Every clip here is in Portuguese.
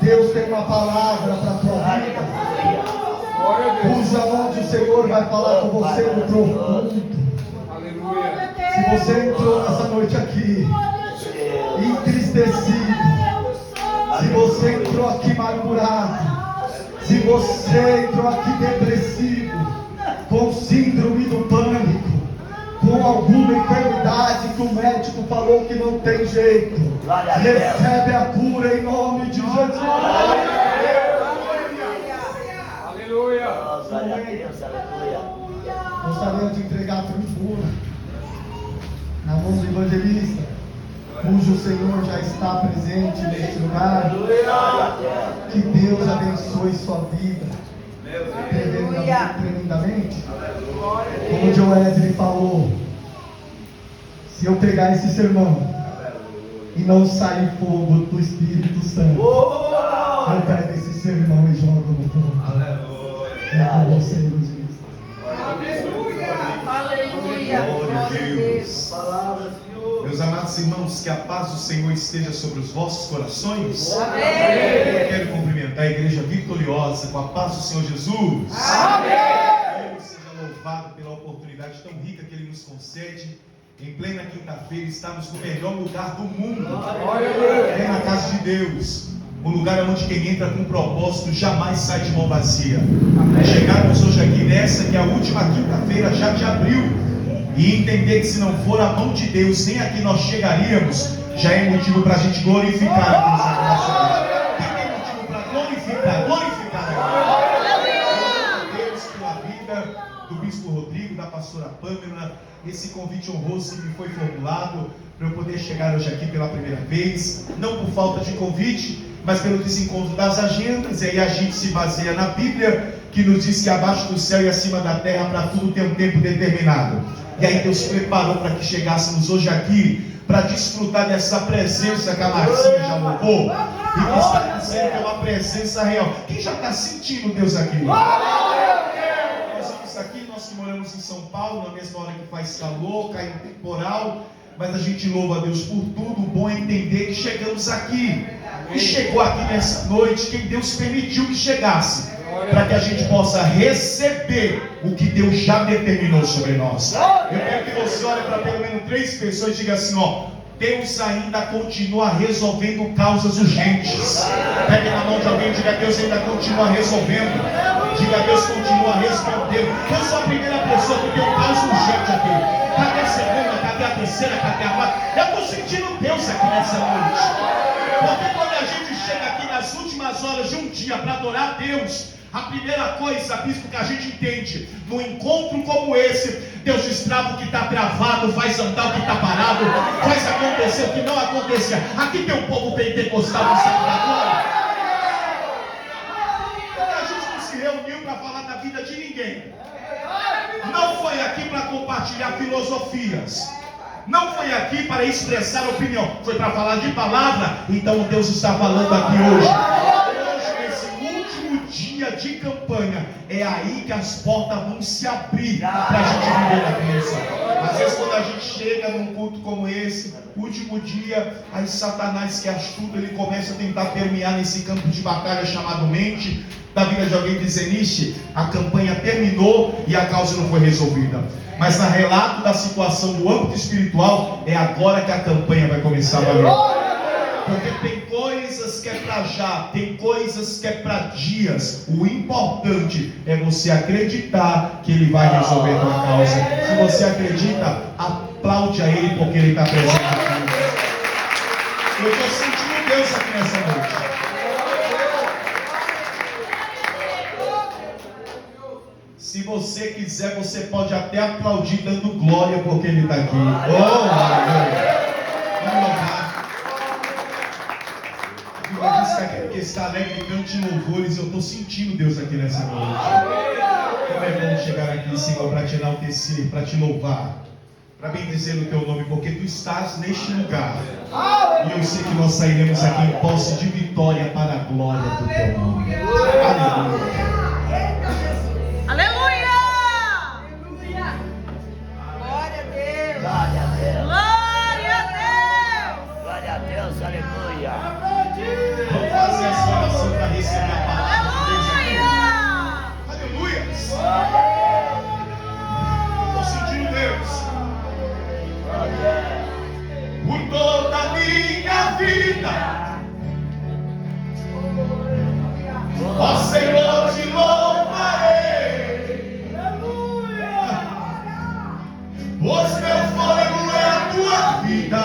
Deus tem uma palavra para a tua vida, cuja onde o Senhor vai falar com você no profundo. Se você entrou nessa noite aqui entristecido, se você entrou aqui amargurado, se você entrou aqui depressivo, com síndrome do pânico, com alguma enfermidade que o médico falou que não tem jeito, recebe a cura em nome de Jesus. Aleluia. Gostaria de entregar a tribuna na mão do evangelista, cujo Senhor já está presente neste lugar. Que Deus abençoe sua vida tremendamente. Como o John Wesley falou, se eu pegar esse sermão e não sair fogo do Espírito Santo, eu pego esse sermão e jogo no fogo. É com você, Jesus. Meus amados irmãos, que a paz do Senhor esteja sobre os vossos corações. Amém. Eu quero cumprimentar a igreja vitoriosa com a paz do Senhor Jesus. Amém. Deus seja louvado pela oportunidade tão rica que Ele nos concede. Em plena quinta-feira estamos no melhor lugar do mundo, é na casa de Deus, um lugar onde quem entra com propósito jamais sai de mão vazia. Chegarmos hoje aqui nessa que é a última quinta-feira já de abril, e entender que se não for a mão de Deus, nem aqui nós chegaríamos, já é motivo para a gente glorificar a Deus agora. Quem tem motivo para glorificar a Deus pela vida do Bispo Rodrigo, da pastora Pâmela, esse convite honroso que me foi formulado para eu poder chegar hoje aqui pela primeira vez, não por falta de convite, mas pelo desencontro das agendas. E aí a gente se baseia na Bíblia, que nos diz que abaixo do céu e acima da terra para tudo tem um tempo determinado. E aí Deus preparou para que chegássemos hoje aqui para desfrutar dessa presença que a Marcinha já louvou, e que está dizendo que é uma presença real. Quem já está sentindo Deus aqui? Nós estamos aqui, nós que moramos em São Paulo, na mesma hora que faz calor, cai um temporal, mas a gente louva a Deus por tudo. O bom é entender que chegamos aqui, e chegou aqui nessa noite quem Deus permitiu que chegasse, para que a gente possa receber o que Deus já determinou sobre nós. Eu quero que você olhe para pelo menos 3 pessoas e diga assim: ó, Deus ainda continua resolvendo causas urgentes. Pegue na mão de alguém e diga: Deus ainda continua resolvendo. Diga: Deus continua respondendo. Eu sou a primeira pessoa que tem um caso urgente aqui. Cadê a segunda? Cadê a terceira? Cadê a quarta? Eu estou sentindo Deus aqui nessa noite. Porque quando a gente chega aqui nas últimas horas de um dia para adorar a Deus, a primeira coisa, bispo, que a gente entende num encontro como esse, Deus destrava o que está travado, faz andar o que está parado, faz acontecer o que não acontecia. Aqui tem um povo pentecostal no céu da glória. Porque a gente não se reuniu para falar da vida de ninguém. Não foi aqui para compartilhar filosofias. Não foi aqui para expressar opinião. Foi para falar de palavra. Então Deus está falando aqui hoje. Dia de campanha, é aí que as portas vão se abrir para a gente viver na bênção. Às vezes quando a gente chega num culto como esse, último dia, aí Satanás, que é astuto, ele começa a tentar permear nesse campo de batalha chamado mente da vida de alguém, dizendo: ixi, a campanha terminou e a causa não foi resolvida. Mas no relato da situação do âmbito espiritual, é agora que a campanha vai começar a valer. Porque tem coisas que é para já, tem coisas que é para dias. O importante é você acreditar que Ele vai resolver a tua causa. Se você acredita, aplaude a Ele, porque Ele está presente aqui. Eu estou sentindo Deus aqui nessa noite. Se você quiser, você pode até aplaudir dando glória, porque Ele está aqui. Oh, aleluia. Vamos louvar. Aquele que está alegre, cante louvores. Eu estou sentindo Deus aqui nessa noite. Como é bom chegar aqui, Senhor, para te enaltecer, para te louvar, para bendizer o teu nome, porque tu estás neste lugar. E eu sei que nós sairemos aqui em posse de vitória para a glória do teu nome. Aleluia. Aleluia! Aleluia! Glória a Deus! Glória a Deus! Glória a Deus! Glória a Deus, aleluia! receber a palavra de Deus aqui? Aleluia! Estou sentindo Deus. Por toda a minha vida, ó Senhor, te louvarei, pois meu fôlego é a tua vida,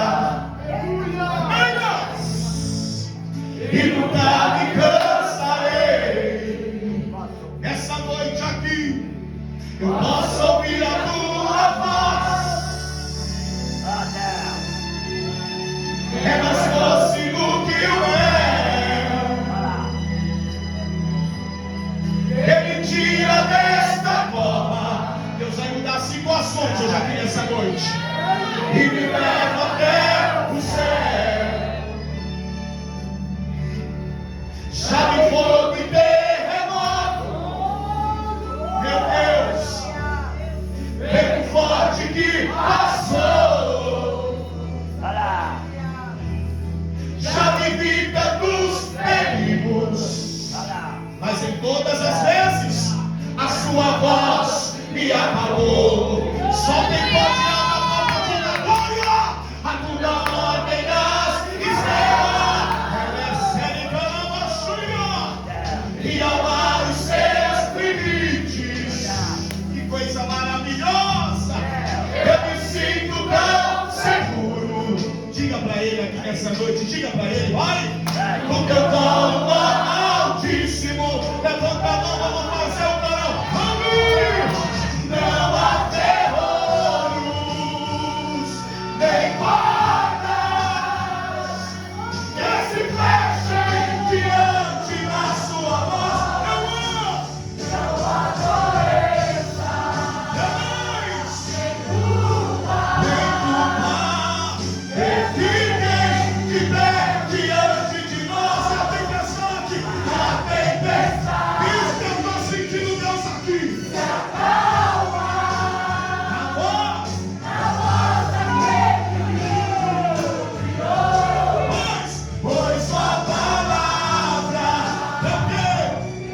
e nunca me cansarei. Nessa noite aqui, eu posso ouvir a tua voz. É mais doce do que o mel, ele tira desta cova. Deus vai mudar situações hoje aqui nessa noite e me leva até o céu. Já me fogo e terremoto, meu Deus, vento forte que passou. Já vivi tantos perigos, mas em todas as vezes a sua voz me acalmou. Só quem pode dar uma palma de glória a tua ordem das estrelas. Ela é e ao mar os seus limites. Que coisa maravilhosa! Eu me sinto tão seguro. Diga para ele aqui nessa noite, diga para ele, vai! Com teu colo no Altíssimo, levanta a mão, vamos fazer o canal. Vamos! Não há terrores, nem cordas que se fechem diante da sua voz. Não há doença, jamais, nem culpa. Fiquem de pé diante de nós. A tempestade, isso que eu estou sentindo Deus aqui. Se acalma na voz daquele livro criou. Pois sua palavra também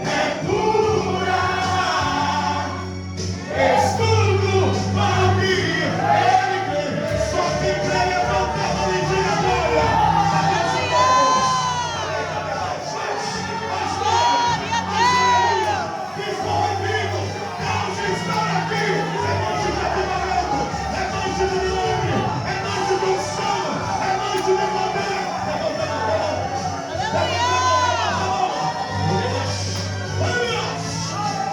é cura, escudo para mim. Só quem crê levanta a mão e diga glória. Estou vivo, Deus está aqui. É noite de avivamento, é noite de milagre, é noite do sono, é noite de poder.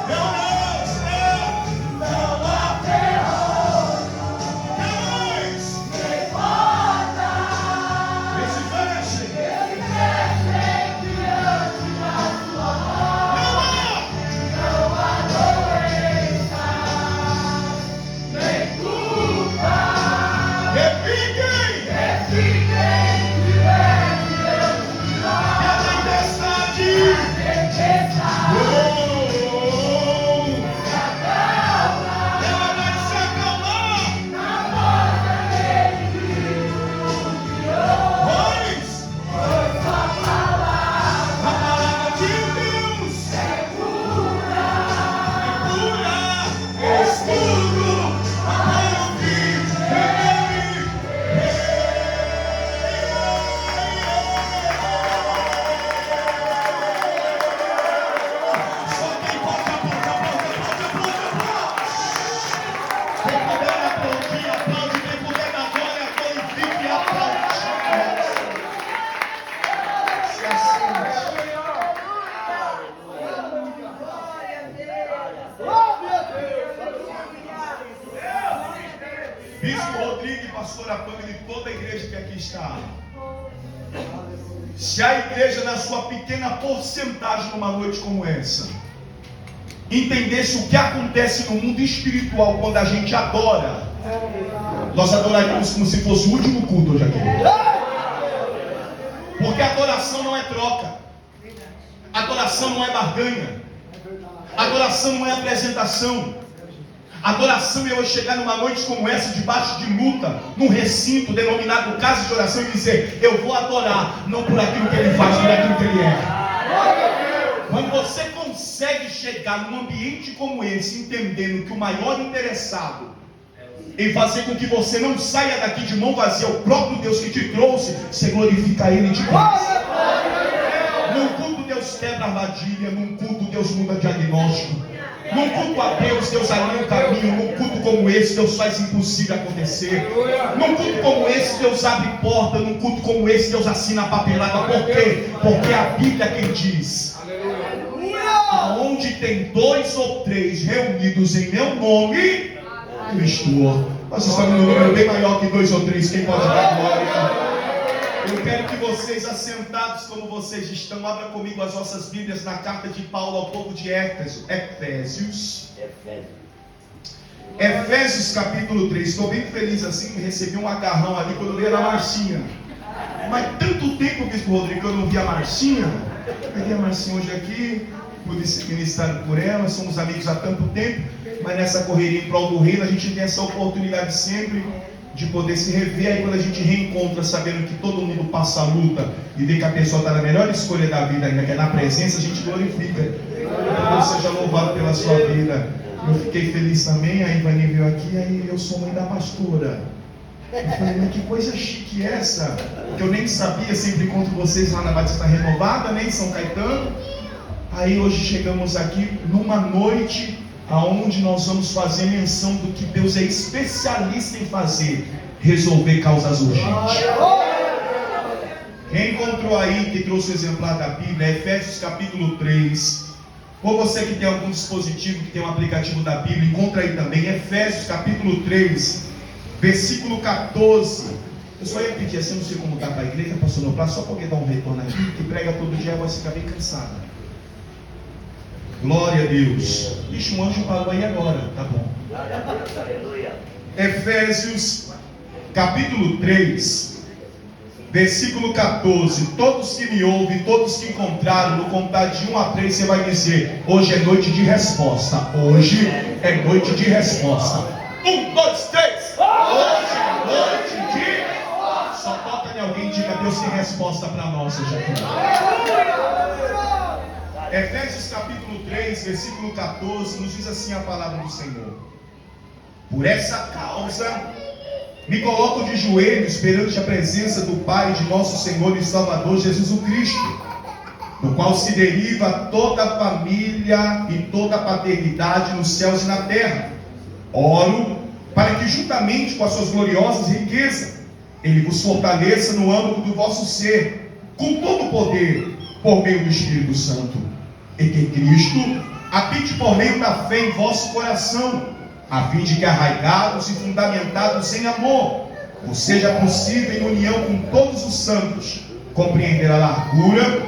Meu Deus, não há terror, jamais, nem porta, que se feche diante da sua voz. Não há doença, nem culpa. Repiquem a tempestade. Ela vai se acalmar. Pois a palavra de Deus é cura, escudo para o que só quem pode aplaudir. Quem puder aplaudir, aplaude. Quem puder dar glória, glorifique e aplaude. Se assente. Bispo Rodrigo e pastora Pâmela e toda a igreja que aqui está. Se a igreja, na sua pequena porcentagem numa noite como essa, entendesse o que acontece no mundo espiritual quando a gente adora, nós adoraríamos como se fosse o último culto hoje aqui. Porque adoração não é troca, adoração não é barganha, adoração não é apresentação. Adoração é eu chegar numa noite como essa, debaixo de luta, num recinto denominado casa de oração, e dizer: eu vou adorar, não por aquilo que ele faz, por aquilo que ele é. Quando você consegue chegar num ambiente como esse, entendendo que o maior interessado em fazer com que você não saia daqui de mão vazia, é o próprio Deus que te trouxe, você glorifica Ele de graça. Num culto Deus quebra armadilha, num culto Deus muda diagnóstico, num culto a Deus alinha o caminho, num culto como esse Deus faz impossível acontecer, num culto como esse Deus abre porta, num culto como esse Deus assina a papelada. Por quê? Porque a Bíblia é quem diz: aonde tem 2 ou 3 reunidos em meu nome, eu estou. Nós estamos num número bem maior que 2 ou 3. Quem pode dar glória? Eu quero que vocês, assentados como vocês estão, abram comigo as vossas Bíblias na carta de Paulo ao povo de Efésios. Efésios capítulo 3. Estou bem feliz assim, recebi um agarrão ali quando eu li a Marcinha. Mas tanto tempo, Bispo Rodrigo, que eu não vi a Marcinha. Peguei a Marcinha hoje aqui, pude ser ministrado por ela, somos amigos há tanto tempo, mas nessa correria em prol do reino, a gente tem essa oportunidade sempre de poder se rever. Aí quando a gente reencontra, sabendo que todo mundo passa a luta e vê que a pessoa está na melhor escolha da vida ainda, que é na presença, a gente glorifica. Que Deus seja louvado pela sua vida. Eu fiquei feliz também, a Ivani veio aqui, aí eu sou mãe da pastora. Eu falei, mas que coisa chique é essa? Que eu nem sabia, sempre encontro vocês lá na Batista Renovada, né, em São Caetano. Aí hoje chegamos aqui numa noite aonde nós vamos fazer menção do que Deus é especialista em fazer: resolver causas urgentes. Quem encontrou aí, que trouxe o exemplar da Bíblia, Efésios capítulo 3. Ou você que tem algum dispositivo, que tem um aplicativo da Bíblia, encontra aí também, Efésios capítulo 3, versículo 14. Eu só ia pedir assim, não sei como está para a igreja, pastor Noplar, só para alguém dar um retorno aqui, que prega todo dia vai ficar bem cansado. Glória a Deus. Ixi, um anjo parou aí agora, tá bom. Efésios capítulo 3, versículo 14. Todos que me ouvem, todos que encontraram, no contar de 1 a 3, você vai dizer: hoje é noite de resposta. Hoje é noite de resposta. 1, 2, 3. Hoje é noite de resposta. Só toca em alguém e diga: Deus tem resposta para nós hoje aqui. Efésios capítulo 3, versículo 14, nos diz assim a palavra do Senhor: por essa causa me coloco de joelhos perante a presença do Pai de nosso Senhor e Salvador Jesus o Cristo, do qual se deriva toda a família e toda a paternidade nos céus e na terra. Oro para que, juntamente com as suas gloriosas riquezas, Ele vos fortaleça no âmbito do vosso ser, com todo o poder, por meio do Espírito Santo, e que Cristo habite por meio da fé em vosso coração, a fim de que, arraigados e fundamentados em amor, vos seja possível, em união com todos os santos, compreender a largura,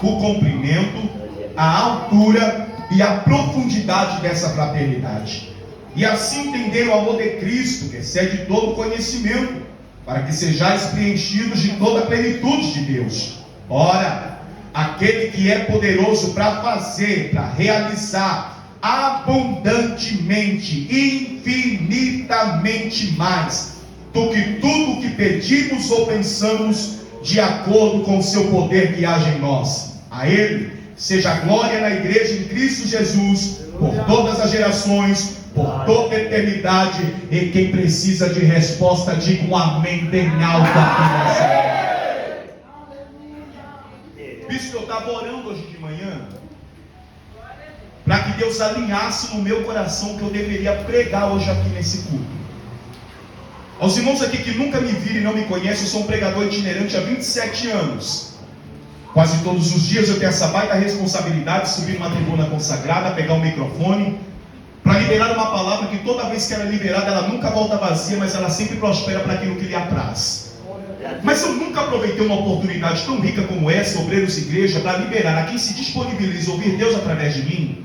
o comprimento, a altura e a profundidade dessa fraternidade, e assim entender o amor de Cristo, que excede todo conhecimento, para que sejais preenchidos de toda a plenitude de Deus. Ora, aquele que é poderoso para fazer, para realizar abundantemente, infinitamente mais do que tudo o que pedimos ou pensamos, de acordo com o seu poder que age em nós. A Ele seja a glória na igreja em Cristo Jesus, por todas as gerações, por toda a eternidade. E quem precisa de resposta, diga um amém bem alto aqui nessa. Bispo, eu estava orando hoje de manhã para que Deus alinhasse no meu coração o que eu deveria pregar hoje aqui nesse culto. Aos irmãos aqui que nunca me viram e não me conhecem, eu sou um pregador itinerante há 27 anos. Quase todos os dias eu tenho essa baita responsabilidade de subir numa tribuna consagrada, pegar um microfone, para liberar uma palavra que toda vez que ela é liberada, ela nunca volta vazia, mas ela sempre prospera para aquilo que lhe apraz. Mas eu nunca aproveitei uma oportunidade tão rica como essa, obreiros e igreja, para liberar a quem se disponibiliza a ouvir Deus através de mim,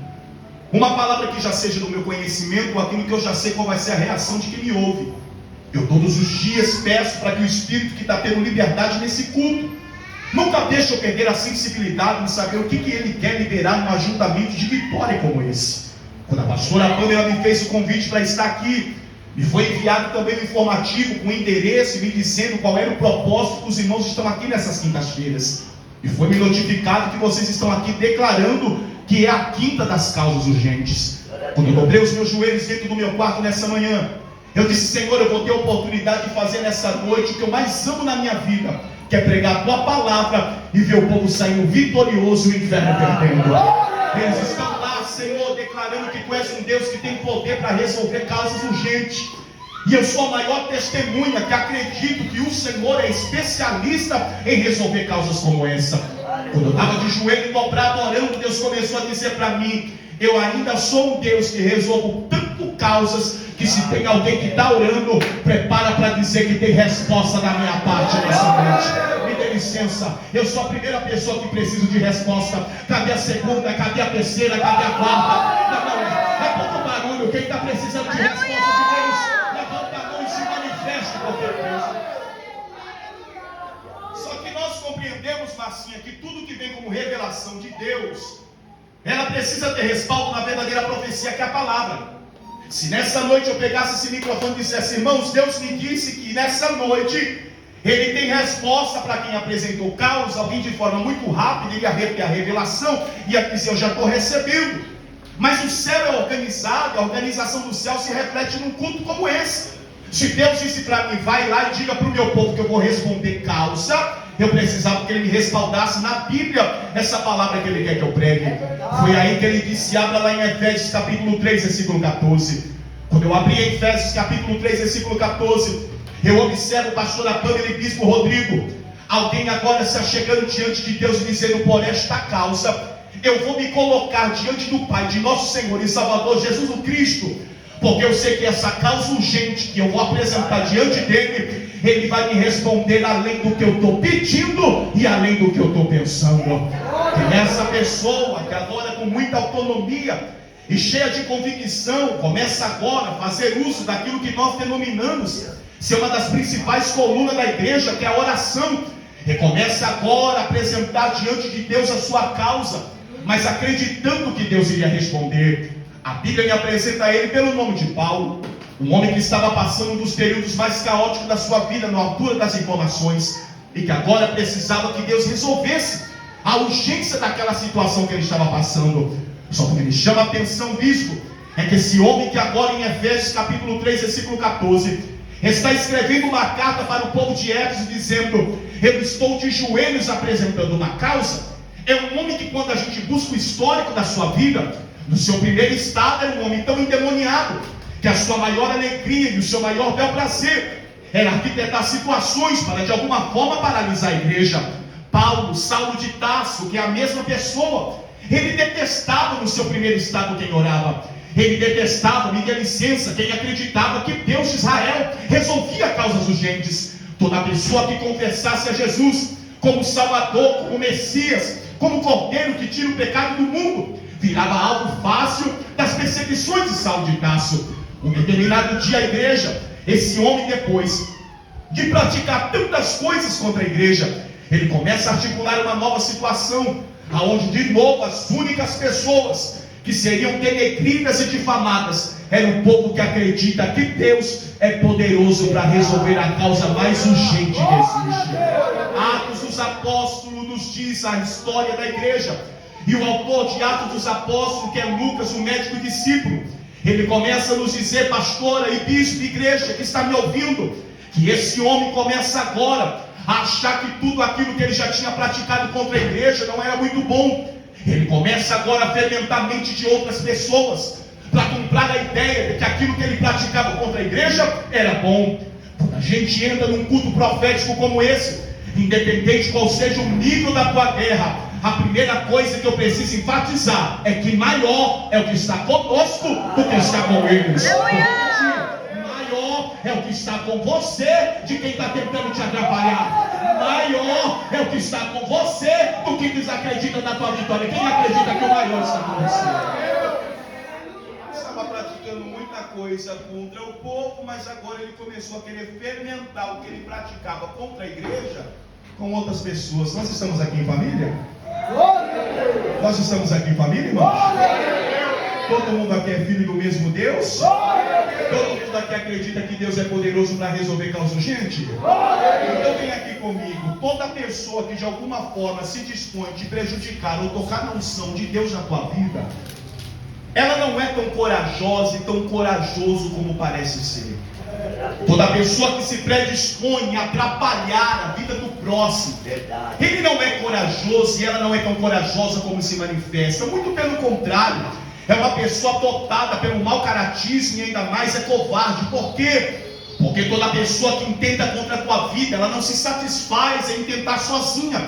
uma palavra que já seja do meu conhecimento, ou aquilo que eu já sei qual vai ser a reação de quem me ouve. Eu todos os dias peço para que o Espírito que está tendo liberdade nesse culto, nunca deixe eu perder a sensibilidade de saber o que Ele quer liberar num ajuntamento de vitória como esse. Quando a pastora Pamela me fez o convite para estar aqui, me foi enviado também um informativo com endereço, me dizendo qual era o propósito que os irmãos estão aqui nessas quintas-feiras. E foi me notificado que vocês estão aqui declarando que é a quinta das causas urgentes. Quando eu dobrei os meus joelhos dentro do meu quarto nessa manhã, eu disse: Senhor, eu vou ter a oportunidade de fazer nessa noite o que eu mais amo na minha vida, que é pregar a tua palavra e ver o povo saindo vitorioso e o inferno perdendo. Eles estão lá, Senhor, declarando que tu és um Deus que tem poder para resolver causas urgentes. E eu sou a maior testemunha que acredito que o Senhor é especialista em resolver causas como essa. Quando eu estava de joelho dobrado orando, Deus começou a dizer para mim: eu ainda sou um Deus que resolvo tanto causas, que se tem alguém que está orando, prepara para dizer que tem resposta da minha parte nessa noite. Me dê licença, eu sou a primeira pessoa que precisa de resposta. Cadê a segunda? Cadê a terceira? Cadê a quarta? Não, é pouco barulho. Quem está precisando de resposta de Deus, levanta a mão e se manifeste qualquer coisa. Só que nós compreendemos, Marcinha, que tudo que vem como revelação de Deus, ela precisa ter respaldo na verdadeira profecia, que é a palavra. Se nessa noite eu pegasse esse microfone e dissesse: irmãos, Deus me disse que nessa noite Ele tem resposta para quem apresentou causa, alguém de forma muito rápida ia ter a revelação, ia dizer: eu já estou recebendo. Mas o céu é organizado, a organização do céu se reflete num culto como esse. Se Deus disse para mim: vai lá e diga para o meu povo que eu vou responder causa, eu precisava que Ele me respaldasse na Bíblia essa palavra que Ele quer que eu pregue. Foi aí que Ele disse: abra lá em Efésios capítulo 3, versículo 14. Quando eu abri em Efésios capítulo 3, versículo 14, eu observo o pastor Pamela e bispo Rodrigo, alguém agora se achegando diante de Deus e dizendo: por esta causa eu vou me colocar diante do Pai, de nosso Senhor e Salvador Jesus o Cristo, porque eu sei que essa causa urgente que eu vou apresentar diante dele, Ele vai me responder além do que eu estou pedindo e além do que eu estou pensando. Que essa pessoa que agora, com muita autonomia e cheia de convicção, começa agora a fazer uso daquilo que nós denominamos ser uma das principais colunas da igreja, que é a oração. E começa agora a apresentar diante de Deus a sua causa, mas acreditando que Deus iria responder. A Bíblia me apresenta ele pelo nome de Paulo, um homem que estava passando um dos períodos mais caóticos da sua vida, na altura das informações, e que agora precisava que Deus resolvesse a urgência daquela situação que ele estava passando. Só que me chama a atenção, bispo, é que esse homem que agora em Efésios capítulo 3, versículo 14, está escrevendo uma carta para o povo de Éfeso, dizendo: eu estou de joelhos apresentando uma causa. É um homem que, quando a gente busca o histórico da sua vida, no seu primeiro estado era um homem tão endemoniado, que a sua maior alegria e o seu maior bel prazer era arquitetar situações para de alguma forma paralisar a igreja. Paulo, Saulo de Tarso, que é a mesma pessoa, ele detestava no seu primeiro estado quem orava. Ele detestava, me dê licença, quem acreditava que Deus de Israel resolvia causas urgentes. Toda pessoa que confessasse a Jesus como Salvador, como Messias, como Cordeiro que tira o pecado do mundo, virava algo fácil das perseguições de Saulo de Tarso. Um determinado dia a igreja, esse homem, depois de praticar tantas coisas contra a igreja, ele começa a articular uma nova situação, aonde de novo as únicas pessoas que seriam denegridas e difamadas era o povo que acredita que Deus é poderoso para resolver a causa mais urgente que existe. Atos dos Apóstolos nos diz a história da igreja, e o autor de Atos dos Apóstolos, que é Lucas, o médico discípulo, ele começa a nos dizer, pastora e bispo, igreja que está me ouvindo, que esse homem começa agora a achar que tudo aquilo que ele já tinha praticado contra a igreja não era muito bom. Ele começa agora a fermentar a mente de outras pessoas, para comprar a ideia de que aquilo que ele praticava contra a igreja era bom. Quando a gente entra num culto profético como esse, independente qual seja o nível da tua guerra, a primeira coisa que eu preciso enfatizar é que maior é o que está conosco do que está com eles. Maior é o que está com você de quem está tentando te atrapalhar. Maior é o que está com você do que desacredita da tua vitória. Quem acredita que o maior está com você? Estava praticando muita coisa contra o povo, mas agora ele começou a querer fermentar o que ele praticava contra a igreja com outras pessoas. Nós estamos aqui em família? Nós estamos aqui em família, irmãos? Todo mundo aqui é filho do mesmo Deus? Todo mundo aqui acredita que Deus é poderoso para resolver causa urgente? Então vem aqui comigo. Toda pessoa que de alguma forma se dispõe a te prejudicar ou tocar na unção de Deus na tua vida, ela não é tão corajosa e tão corajoso como parece ser. Toda pessoa que se predispõe a atrapalhar a vida do próximo, ele não é corajoso e ela não é tão corajosa como se manifesta. Muito pelo contrário, é uma pessoa dotada pelo mau caratismo e ainda mais é covarde. Por quê? Porque toda pessoa que intenta contra a tua vida, ela não se satisfaz em tentar sozinha,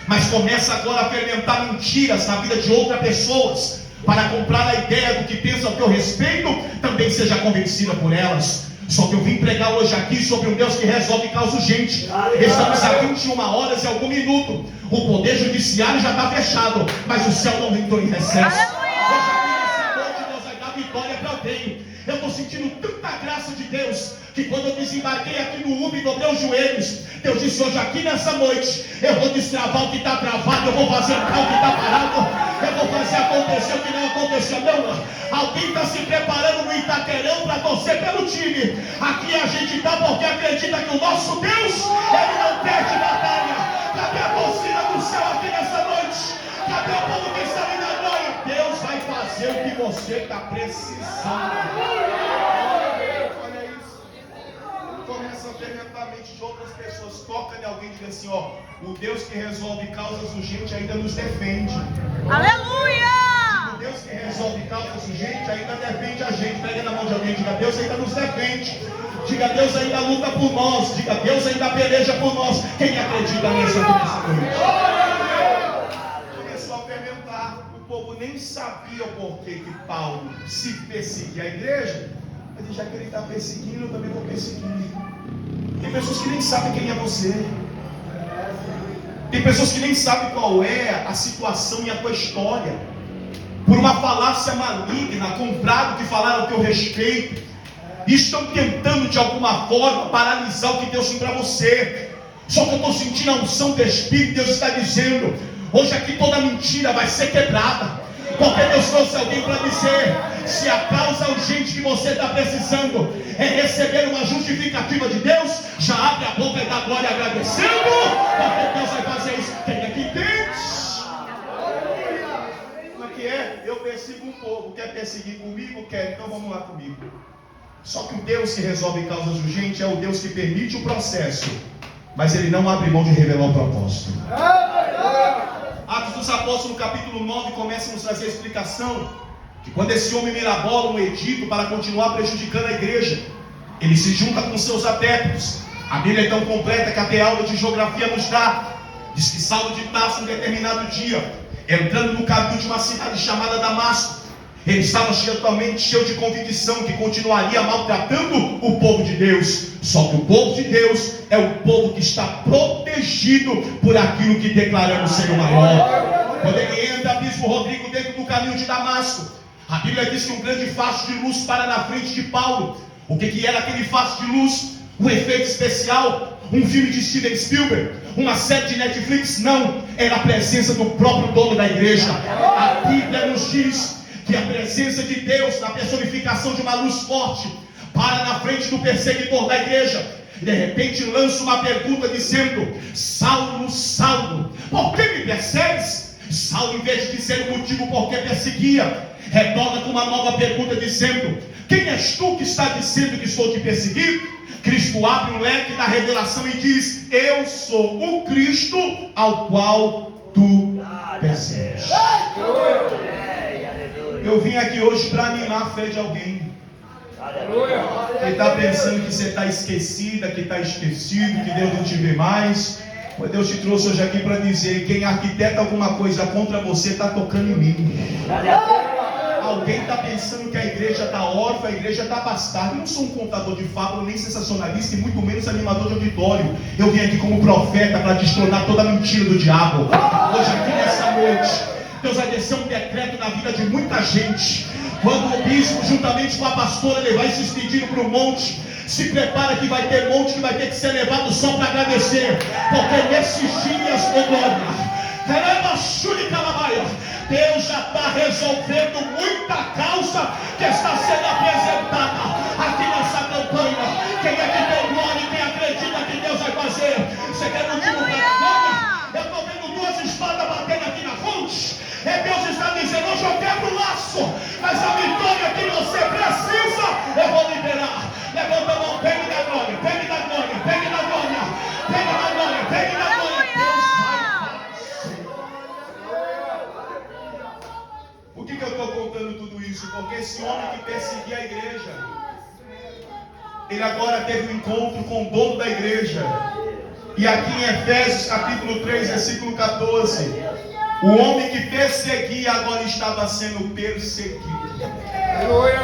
mas começa agora a fermentar mentiras na vida de outras pessoas, para comprar a ideia do que pensa ao teu respeito, também seja convencida por elas. Só que eu vim pregar hoje aqui sobre um Deus que resolve causa urgente. Estamos a 21 horas e algum minuto. O poder judiciário já está fechado, mas o céu não entrou em recesso. Hoje aqui nessa noite Deus vai dar vitória para alguém. Eu estou sentindo tanta graça de Deus, que quando eu desembarquei aqui no Uber e dobrei os joelhos, Deus disse: hoje aqui nessa noite eu vou destravar o que está travado, eu vou fazer o que está parado, eu vou fazer acontecer o que não aconteceu. Não, alguém está se preparando no Itaquerão para torcer pelo time. Aqui a gente está porque acredita que o nosso Deus, ele não perde batalha. Cadê a torcida do céu aqui nessa noite? Cadê o povo que está ali na glória? Deus vai fazer o que você está precisando. Olha isso. Começa a fermentar a mente de outras pessoas. Toca em alguém e diga assim: ó, o Deus que resolve causas urgentes ainda nos defende. Aleluia! O Deus que resolve causas urgentes ainda defende a gente. Pega na mão de alguém e diga: Deus ainda nos defende. Diga: Deus ainda luta por nós. Diga: Deus ainda peleja por nós. Quem acredita nisso aqui nessa noite? Começou a fermentar. O povo nem sabia o porquê que Paulo se perseguia a igreja. Mas já que ele está perseguindo, eu também vou perseguir. Tem pessoas que nem sabem quem é você. Tem pessoas que nem sabem qual é a situação e a tua história. Por uma falácia maligna, comprado que falaram a teu respeito, e estão tentando de alguma forma paralisar o que Deus tem para você. Só que eu estou sentindo a unção do Espírito. Deus está dizendo: hoje aqui toda mentira vai ser quebrada. Porque Deus trouxe alguém para dizer: se a causa urgente que você está precisando é receber uma justificativa de Deus, já abre a boca e dá glória agradecendo, porque Deus vai fazer isso. Quem aqui entende? Como é que é? Eu persigo um povo. Quer perseguir comigo? Quer? Então vamos lá comigo. Só que o Deus que resolve causas urgentes é o Deus que permite o processo, mas ele não abre mão de revelar o propósito. Atos dos Apóstolos, no capítulo 9, começa a nos trazer a explicação que quando esse homem mirabola um edito para continuar prejudicando a igreja, ele se junta com seus adeptos. A Bíblia é tão completa que até aula de geografia nos dá. Diz que Saulo de Tarso, um determinado dia, entrando no caminho de uma cidade chamada Damasco, ele estava totalmente cheio de convicção que continuaria maltratando o povo de Deus. Só que o povo de Deus é o povo que está protegido por aquilo que declaramos ser o maior. Quando ele entra, bispo Rodrigo, dentro do caminho de Damasco, a Bíblia diz que um grande facho de luz para na frente de Paulo. O que era aquele facho de luz? Um efeito especial? Um filme de Steven Spielberg? Uma série de Netflix? Não, era a presença do próprio dono da igreja. A Bíblia nos diz que a presença de Deus, na personificação de uma luz forte, para na frente do perseguidor da igreja. De repente lança uma pergunta dizendo: Saulo, Saulo, por que me persegues? Saulo, em vez de dizer o motivo por que perseguia, retorna com uma nova pergunta dizendo: quem és tu que está dizendo que estou te perseguindo? Cristo abre um leque da revelação e diz: eu sou o Cristo ao qual tu persegues. Eu vim aqui hoje para animar a fé de alguém que está pensando que você está esquecida, que está esquecido, que Deus não te vê mais. Mas Deus te trouxe hoje aqui para dizer: quem arquiteta alguma coisa contra você está tocando em mim. Alguém está pensando que a igreja está órfã, a igreja está bastarda. Eu não sou um contador de fábula, nem sensacionalista, e muito menos animador de auditório. Eu vim aqui como profeta para destronar toda a mentira do diabo. Hoje aqui nessa noite, Deus vai descer um decreto na vida de muita gente. Quando o bispo, juntamente com a pastora, ele vai se despedindo para o monte, se prepara que vai ter monte que vai ter que ser levado só para agradecer. Porque nesses dias, glória, Deus já está resolvendo muita causa que está sendo apresentada aqui na Quem é que tem glória e quem acredita que Deus vai fazer? Você quer motivo para glória? Eu estou vendo duas espadas batendo aqui na fonte. Deus está dizendo, hoje eu quebro o laço, mas a vitória que você precisa, eu vou liberar. Levanta a mão, pegue da glória, pegue da glória, pegue da glória, pegue da glória, pegue da glória. Deus vai. Por que eu estou contando tudo isso? Porque esse homem que perseguia a igreja, ele agora teve um encontro com o dono da igreja. E aqui em Efésios capítulo 3, versículo 14, o homem que perseguia agora estava sendo perseguido. Aleluia.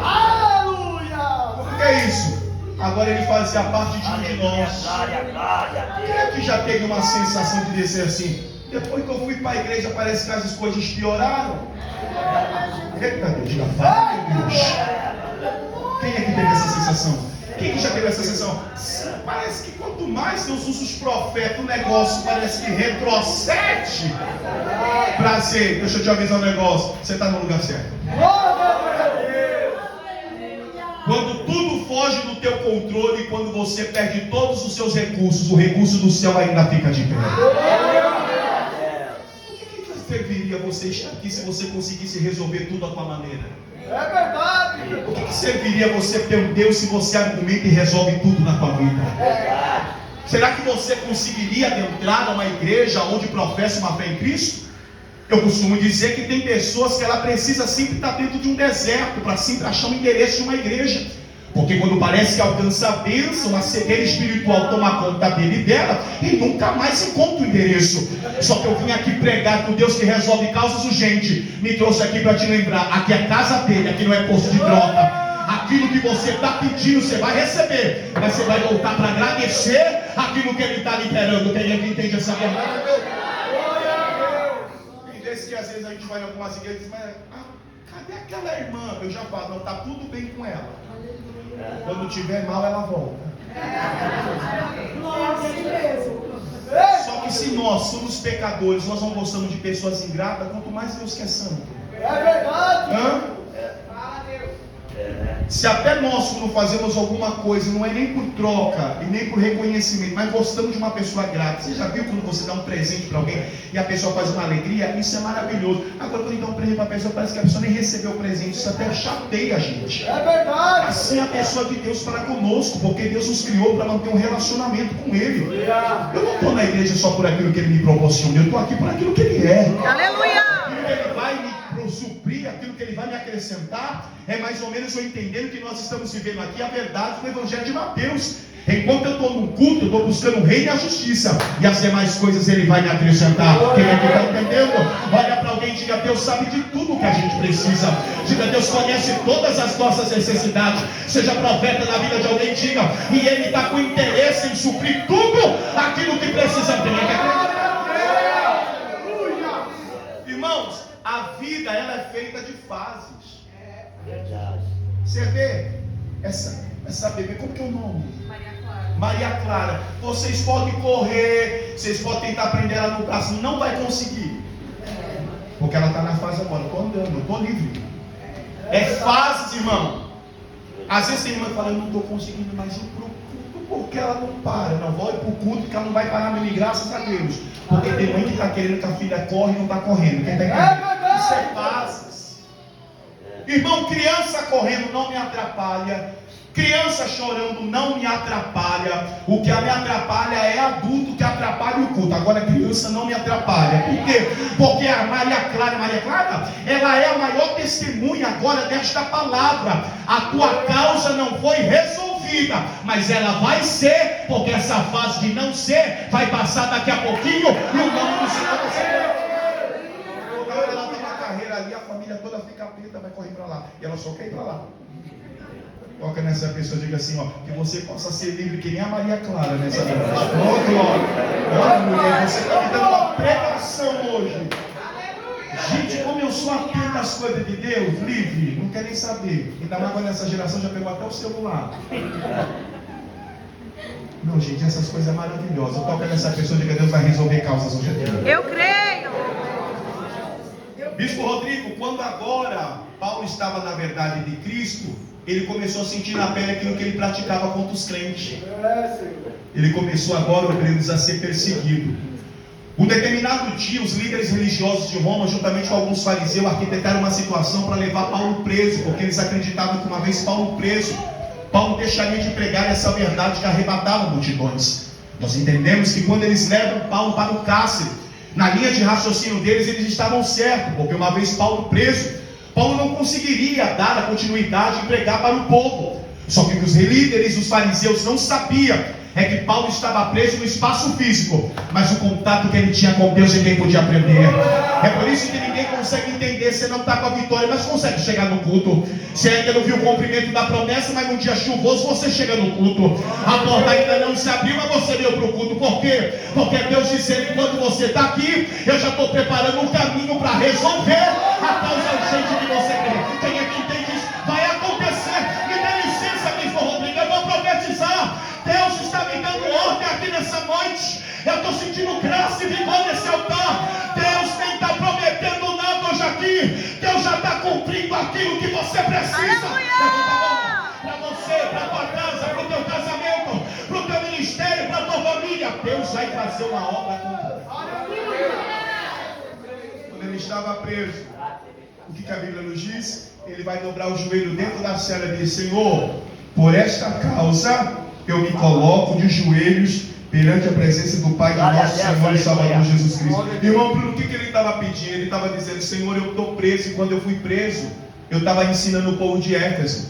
Aleluia! Por que isso? Agora ele fazia parte de um de nós. Quem aqui já teve uma sensação de dizer assim, depois que eu fui para a igreja parece que as coisas pioraram? Eita Deus, diga, vai Deus. Quem é que teve essa sensação? Quem que já teve essa sensação? Parece que quanto mais Deus usa os profetas, o negócio parece que retrocede. Prazer, deixa eu te avisar um negócio. Você está no lugar certo. Quando tudo foge do teu controle, quando você perde todos os seus recursos, o recurso do céu ainda fica de pé. O que serviria você estar aqui se você conseguisse resolver tudo à tua maneira? É verdade. O que serviria você ter um Deus se você argumenta e resolve tudo na tua vida? Será que você conseguiria entrar numa igreja onde professa uma fé em Cristo? Eu costumo dizer que tem pessoas que ela precisa sempre estar dentro de um deserto para sempre achar um endereço de uma igreja. Porque quando parece que alcança a bênção, a cegueira espiritual toma conta dele e dela, e nunca mais encontra o endereço. Só que eu vim aqui pregar que o Deus que resolve causas urgentes me trouxe aqui para te lembrar, aqui é a casa dele, aqui não é posto de droga. Aquilo que você está pedindo, você vai receber, mas você vai voltar para agradecer aquilo que ele está liberando. Quem é que entende essa verdade? Tem vezes que às vezes a gente vai em algumas igrejas e diz, mas cadê aquela irmã? Eu já falo, não, está tudo bem com ela. Quando tiver mal, ela volta. Só que se nós somos pecadores, nós não gostamos de pessoas ingratas, quanto mais Deus que é santo. É verdade. Se até nós, quando fazemos alguma coisa, não é nem por troca e nem por reconhecimento, mas gostamos de uma pessoa grata. Você já viu quando você dá um presente para alguém e a pessoa faz uma alegria? Isso é maravilhoso. Agora, quando dá um presente para a pessoa, parece que a pessoa nem recebeu o presente. Isso até chateia a gente. É verdade. Assim a pessoa de Deus para conosco, porque Deus nos criou para manter um relacionamento com Ele. Eu não estou na igreja só por aquilo que Ele me proporciona, eu estou aqui por aquilo que Ele é. Aleluia! Aquilo que Ele vai me suprir, aquilo que Ele vai me acrescentar, é mais ou menos eu entendendo que nós estamos vivendo aqui a verdade do Evangelho de Mateus. Enquanto eu estou no culto, eu estou buscando o reino e a justiça, e as demais coisas Ele vai me acrescentar. Quem é que está entendendo? Olha para alguém e diga, Deus sabe de tudo que a gente precisa. Diga, Deus conhece todas as nossas necessidades. Seja profeta na vida de alguém, diga, e Ele está com interesse em suprir tudo aquilo que precisa. Quem é que acredita? Irmãos, a vida ela é feita de fases. Você vê essa bebê, como que é o nome? Maria Clara. Vocês podem correr, vocês podem tentar prender ela no braço, não vai conseguir. Porque ela está na fase agora, eu estou andando, eu estou livre. É fases, irmão. Às vezes tem irmã que fala, eu não estou conseguindo mais ir para o culto, porque ela não para. Não, vou ir para o culto, porque ela não vai parar mesmo, graças a Deus. Porque tem mãe que está querendo que a filha corre e não está correndo. Quem está entendendo? Isso é fases. Irmão, criança correndo não me atrapalha. Criança chorando não me atrapalha. O que me atrapalha é adulto que atrapalha o culto. Agora criança não me atrapalha. Por quê? Porque a Maria Clara, ela é a maior testemunha agora desta palavra. A tua causa não foi resolvida, mas ela vai ser, porque essa fase de não ser vai passar daqui a pouquinho e o nome do Senhor vai ser. Ela tem uma carreira ali, a família toda fica preta, vai correr para lá. E ela só quer ir para lá. Toca nessa pessoa e diga assim, ó, que você possa ser livre que nem a Maria Clara nessa noite. Oh, glória. Oh, mulher, você está me dando uma pregação hoje. Gente, como eu sou atento às coisas de Deus, livre, não quer nem saber. Ainda mais agora nessa geração já pegou até o celular. Não, gente, essas coisas maravilhosas. Toca nessa pessoa e diga, Deus vai resolver causas hoje. Eu creio. Bispo Rodrigo, quando agora Paulo estava na verdade de Cristo, ele começou a sentir na pele aquilo que ele praticava contra os crentes. Ele começou agora, obreiros, a ser perseguido. Um determinado dia, os líderes religiosos de Roma, juntamente com alguns fariseus, arquitetaram uma situação para levar Paulo preso, porque eles acreditavam que uma vez Paulo preso, Paulo deixaria de pregar essa verdade que arrebatava multidões. Nós entendemos que quando eles levam Paulo para o cárcere, na linha de raciocínio deles, eles estavam certos, porque uma vez Paulo preso, Paulo não conseguiria dar a continuidade e pregar para o povo. Só que os líderes, os fariseus, não sabiam é que Paulo estava preso no espaço físico, mas o contato que ele tinha com Deus ninguém podia aprender. É por isso que ninguém consegue entender. Você não está com a vitória, mas consegue chegar no culto. Você ainda não viu o cumprimento da promessa, mas num dia chuvoso você chega no culto. A porta ainda não se abriu, mas você veio para o culto. Por quê? Porque Deus dizendo, enquanto você está aqui, eu já estou preparando um caminho para resolver a causa urgente que você tem. Quem é que entende isso? Vai acontecer. Me dê licença, bispo Rodrigo, eu vou profetizar. Deus está me dando ordem aqui nessa noite. Eu estou sentindo graça e vigor nesse altar. Deus nem está prometendo nada hoje aqui. Deus já está cumprindo aquilo que você precisa. Para você, para a tua casa, para o teu casamento, para o teu ministério, para a tua família. Deus vai fazer uma obra com você. Quando ele estava preso, o que a Bíblia nos diz? Ele vai dobrar o joelho dentro da cela e diz: Senhor, por esta causa eu me coloco de joelhos perante a presença do Pai do nosso Senhor e Salvador Jesus Cristo. Irmão Bruno, o que ele estava pedindo? Ele estava dizendo: Senhor, eu estou preso, e quando eu fui preso, eu estava ensinando o povo de Éfeso.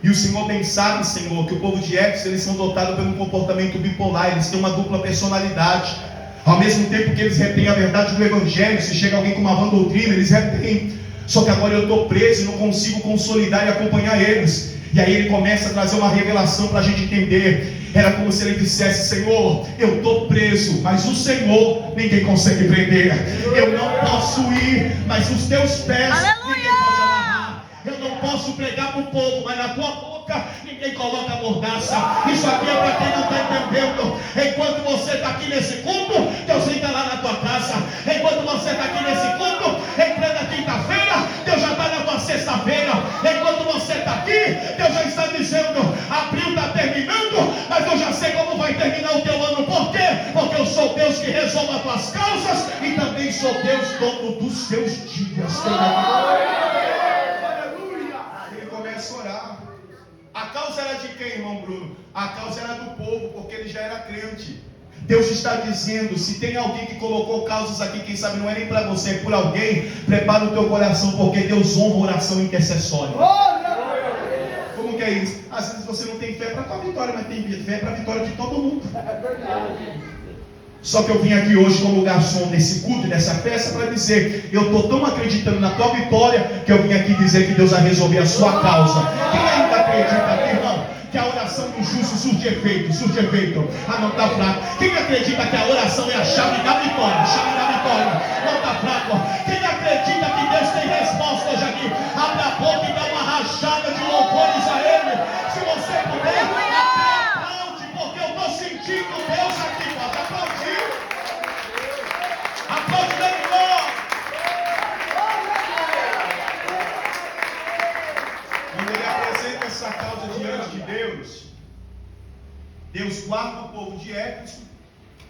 E o Senhor bem sabe, Senhor, que o povo de Éfeso, eles são dotados por um comportamento bipolar, eles têm uma dupla personalidade. Ao mesmo tempo que eles retêm a verdade do Evangelho, se chega alguém com uma vã doutrina, eles retêm. Só que agora eu estou preso e não consigo consolidar e acompanhar eles. E aí ele começa a trazer uma revelação para a gente entender. Era como se ele dissesse: Senhor, eu estou preso, mas o Senhor ninguém consegue prender. Eu não posso ir, mas os teus pés ninguém pode amarrar. Eu não posso pregar para o povo, mas na tua boca ninguém coloca mordaça. Isso aqui é para quem não está entendendo. Enquanto você está aqui nesse culto, Deus entra lá na tua casa. Enquanto você está aqui nesse culto, entrando na quinta-feira, Deus já está na tua sexta-feira. Enquanto você está aqui, Deus já está dizendo: abril está terminando, mas eu já sei como vai terminar o teu ano. Por quê? Porque eu sou Deus que resolve as tuas causas e também sou Deus dono dos teus dias. Ele começa a orar. A causa era de quem, irmão Bruno? A causa era do povo, porque ele já era crente. Deus está dizendo: se tem alguém que colocou causas aqui, quem sabe não é nem para você, é por alguém, prepara o teu coração, porque Deus honra a oração intercessória. Como que é isso? Às vezes você não tem fé para a tua vitória, mas tem fé para a vitória de todo mundo. Só que eu vim aqui hoje como garçom nesse culto, nessa festa, para dizer: eu estou tão acreditando na tua vitória, que eu vim aqui dizer que Deus vai resolver a sua causa. Quem ainda acredita aqui, irmão, que a oração do justo surge efeito? Surge efeito. Ah, não está fraco. Quem acredita que a oração é a chave da vitória? A chave da vitória. Não está fraco. Quem acredita que Deus tem resposta hoje aqui? Abre a boca e dá uma rachada de louvores a Ele. Se você puder, aplaude, porque eu estou sentindo Deus aqui. Pode aplaudir. Aplaude bem forte. Quando ele apresenta essa causa diante de Deus, Deus guarda o povo de Éfeso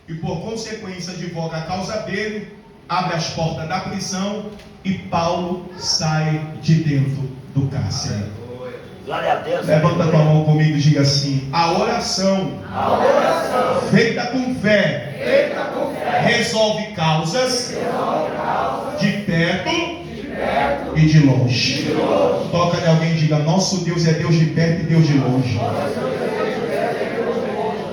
e, por consequência, advoga a causa dele, abre as portas da prisão e Paulo sai de dentro do cárcere. Glória a Deus. Levanta tua mão comigo e diga assim: a oração feita com fé, resolve causas de perto e de longe. Toca em alguém e diga: nosso Deus é Deus de perto e Deus de longe.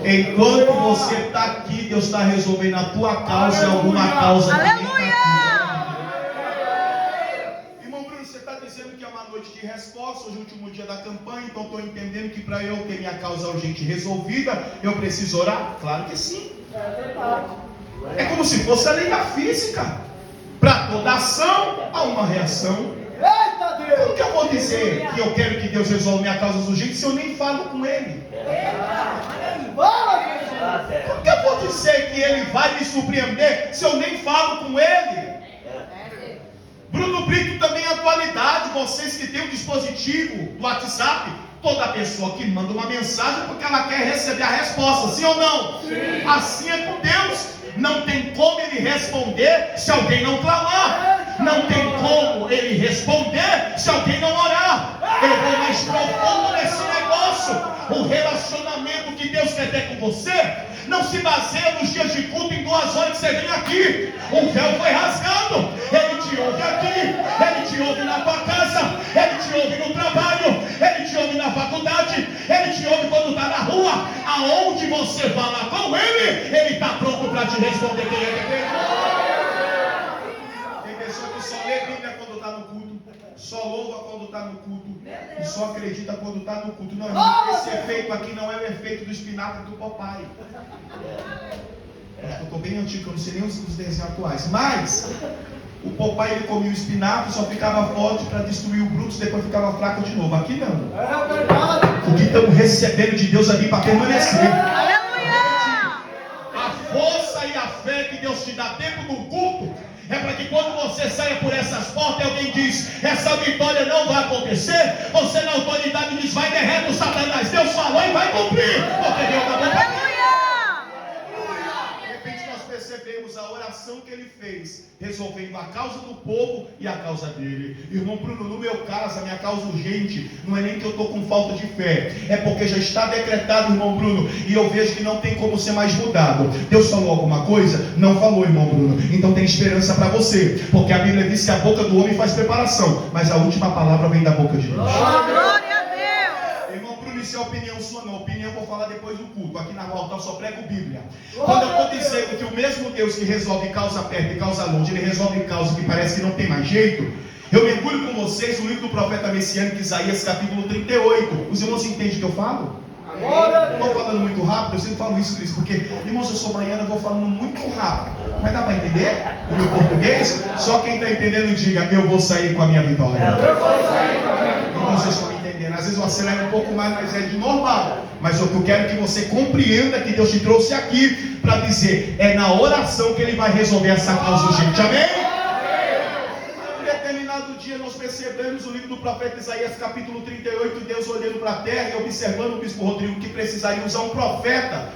Enquanto você está aqui, Deus está resolvendo a tua causa e alguma causa também está aqui. Irmão Bruno, você está dizendo que é uma noite de resposta, hoje é o último dia da campanha, então estou entendendo que para eu ter minha causa urgente resolvida, eu preciso orar? Claro que sim. É como se fosse a lei da física. Para toda ação, há uma reação. Como que eu vou dizer que eu quero que Deus resolva minha causa urgente se eu nem falo com Ele? Como que eu vou dizer que Ele vai me surpreender se eu nem falo com Ele? Bruno Brito também é atualidade. Vocês que têm o dispositivo do WhatsApp, Toda pessoa que manda uma mensagem é porque ela quer receber a resposta, sim ou não? Sim. Assim é com Deus. Não tem como Ele responder se alguém não clamar. Não tem como Ele responder se alguém não orar. Eu vou mais profundo nesse negócio. O relacionamento que Deus quer ter com você não se baseia nos dias de culto em 2 horas que você vem aqui. O véu foi rasgado. Ele te ouve aqui, Ele te ouve na tua casa, Ele te ouve no trabalho, Ele te ouve na faculdade, Ele te ouve quando está na rua. Aonde você fala com Ele está pronto para te responder quem é que tem pessoa que só lê Bíblia quando está no culto, só louva quando está no culto e só acredita quando está no culto. Não, irmão, esse efeito aqui não é o efeito do espinafre do papai. Eu estou bem antigo, eu não sei nem os desenhos atuais. Mas o papai, ele comia o espinafre, só ficava forte para destruir o Brutus, depois ficava fraco de novo. Aqui não. O que estamos recebendo de Deus aqui para permanecer. A força e a fé que Deus te dá dentro do culto é para que quando você saia por essas portas e alguém diz, essa vitória não vai acontecer, você na autoridade diz, vai derreta o Satanás. Deus falou e vai cumprir, porque Deus está bom. Percebemos a oração que ele fez, resolvendo a causa do povo e a causa dele. Irmão Bruno, no meu caso, a minha causa urgente não é nem que eu estou com falta de fé, é porque já está decretado, irmão Bruno, e eu vejo que não tem como ser mais mudado. Deus falou alguma coisa? Não falou, irmão Bruno. Então tem esperança para você, porque a Bíblia diz que a boca do homem faz preparação, mas a última palavra vem da boca de Deus. Glória a Deus. Irmão Bruno, isso é opinião sua, não. Opinião eu vou falar depois do culto. Aqui na rua Altar só prego Bíblia. Quando eu estou dizendo que o mesmo Deus que resolve causa perto e causa longe, Ele resolve causa que parece que não tem mais jeito, eu mergulho com vocês no livro do profeta messiânico Isaías, capítulo 38. Os irmãos entendem o que eu falo? Estou falando muito rápido, eu sempre falo isso, Cristo, porque, irmãos, eu sou baiano, eu vou falando muito rápido. Mas dá para entender o meu português? Só quem está entendendo diga, eu vou sair com a minha vitória. Irmãos, vocês estão me entendendo. Às vezes eu acelero um pouco mais, mas é de normal. Mas eu quero que você compreenda que Deus te trouxe aqui para dizer, é na oração que Ele vai resolver essa causa urgente. Amém? Em determinado dia nós percebemos o livro do profeta Isaías, capítulo 38, Deus olhando para a terra e observando o bispo Rodrigo que precisaria usar um profeta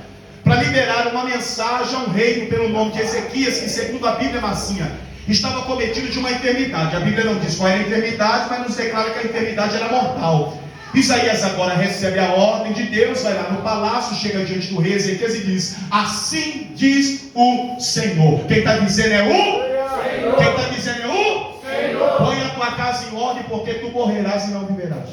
para liberar uma mensagem a um reino pelo nome de Ezequias, que segundo a Bíblia, Marcinha, estava cometido de uma enfermidade. A Bíblia não diz qual era a enfermidade, mas nos declara que a enfermidade era mortal. Isaías agora recebe a ordem de Deus, vai lá no palácio, chega diante do rei Ezequias e diz, assim diz o Senhor. Quem está dizendo é o Senhor. Quem está dizendo é o Senhor. Põe a tua casa em ordem, porque tu morrerás e não viverás.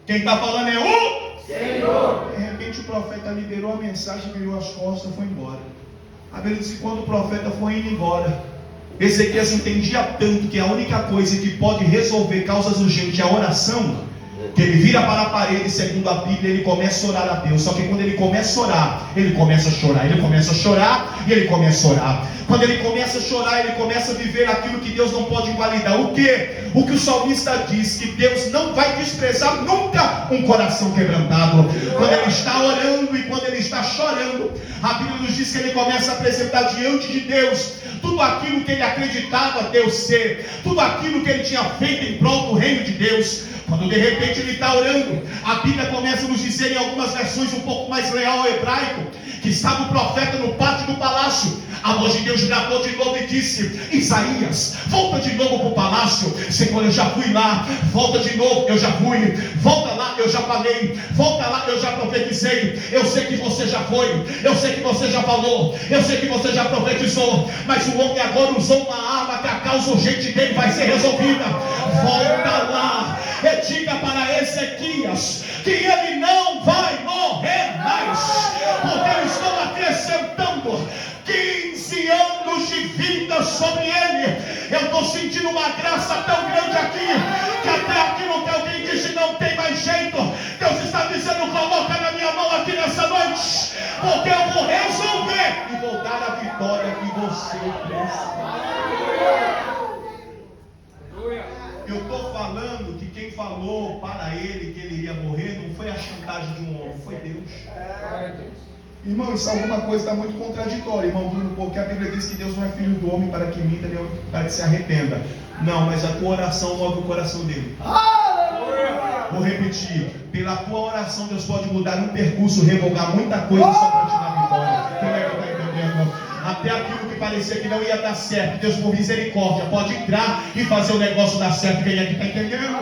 Quem está falando é o Senhor. De repente o profeta liberou a mensagem, virou as costas e foi embora. A Bíblia diz que quando o profeta foi indo embora, Ezequias entendia tanto que a única coisa que pode resolver causas urgentes é a oração, que ele vira para a parede, segundo a Bíblia, ele começa a orar a Deus. Só que quando ele começa a orar, ele começa a chorar. Ele começa a chorar e ele começa a orar. Quando ele começa a chorar, ele começa a viver aquilo que Deus não pode invalidar. O quê? O que o salmista diz, que Deus não vai desprezar nunca um coração quebrantado. Quando ele está orando e quando ele está chorando, a Bíblia nos diz que ele começa a apresentar diante de Deus tudo aquilo que ele acreditava Deus ser, tudo aquilo que ele tinha feito em prol do reino de Deus. Quando de repente ele está orando, a Bíblia começa a nos dizer em algumas versões um pouco mais leal ao hebraico, que estava o profeta no pátio do palácio. A voz de Deus gravou de novo e disse, Isaías, volta de novo para o palácio. Senhor, eu já fui lá. Volta de novo, eu já fui. Volta lá, eu já falei. Volta lá, eu já profetizei. Eu sei que você já foi. Eu sei que você já falou. Eu sei que você já profetizou. Mas o homem agora usou uma arma que a causa urgente dele vai ser resolvida. Volta lá e diga para Ezequias que ele não vai morrer mais, porque eu estou acrescentando 15 anos de vida sobre ele. Eu estou sentindo uma graça tão grande aqui, que até aquilo que alguém disse não tem mais jeito, Deus está dizendo, coloca na minha mão aqui nessa noite, porque eu vou resolver e vou dar a vitória que você precisa. Eu estou falando que quem falou para ele que ele iria morrer não foi a chantagem de um homem, foi Deus. Irmão, isso alguma coisa está muito contraditória, irmão Bruno, porque a Bíblia diz que Deus não é filho do homem para que minta, nem para que se arrependa. Não, mas a tua oração move o coração dele. Vou repetir. Pela tua oração, Deus pode mudar um percurso, revogar muita coisa só para te dar vitória. Quem é que está entendendo? Até aquilo que parecia que não ia dar certo, Deus por misericórdia pode entrar e fazer o negócio dar certo. Quem é que está entendendo?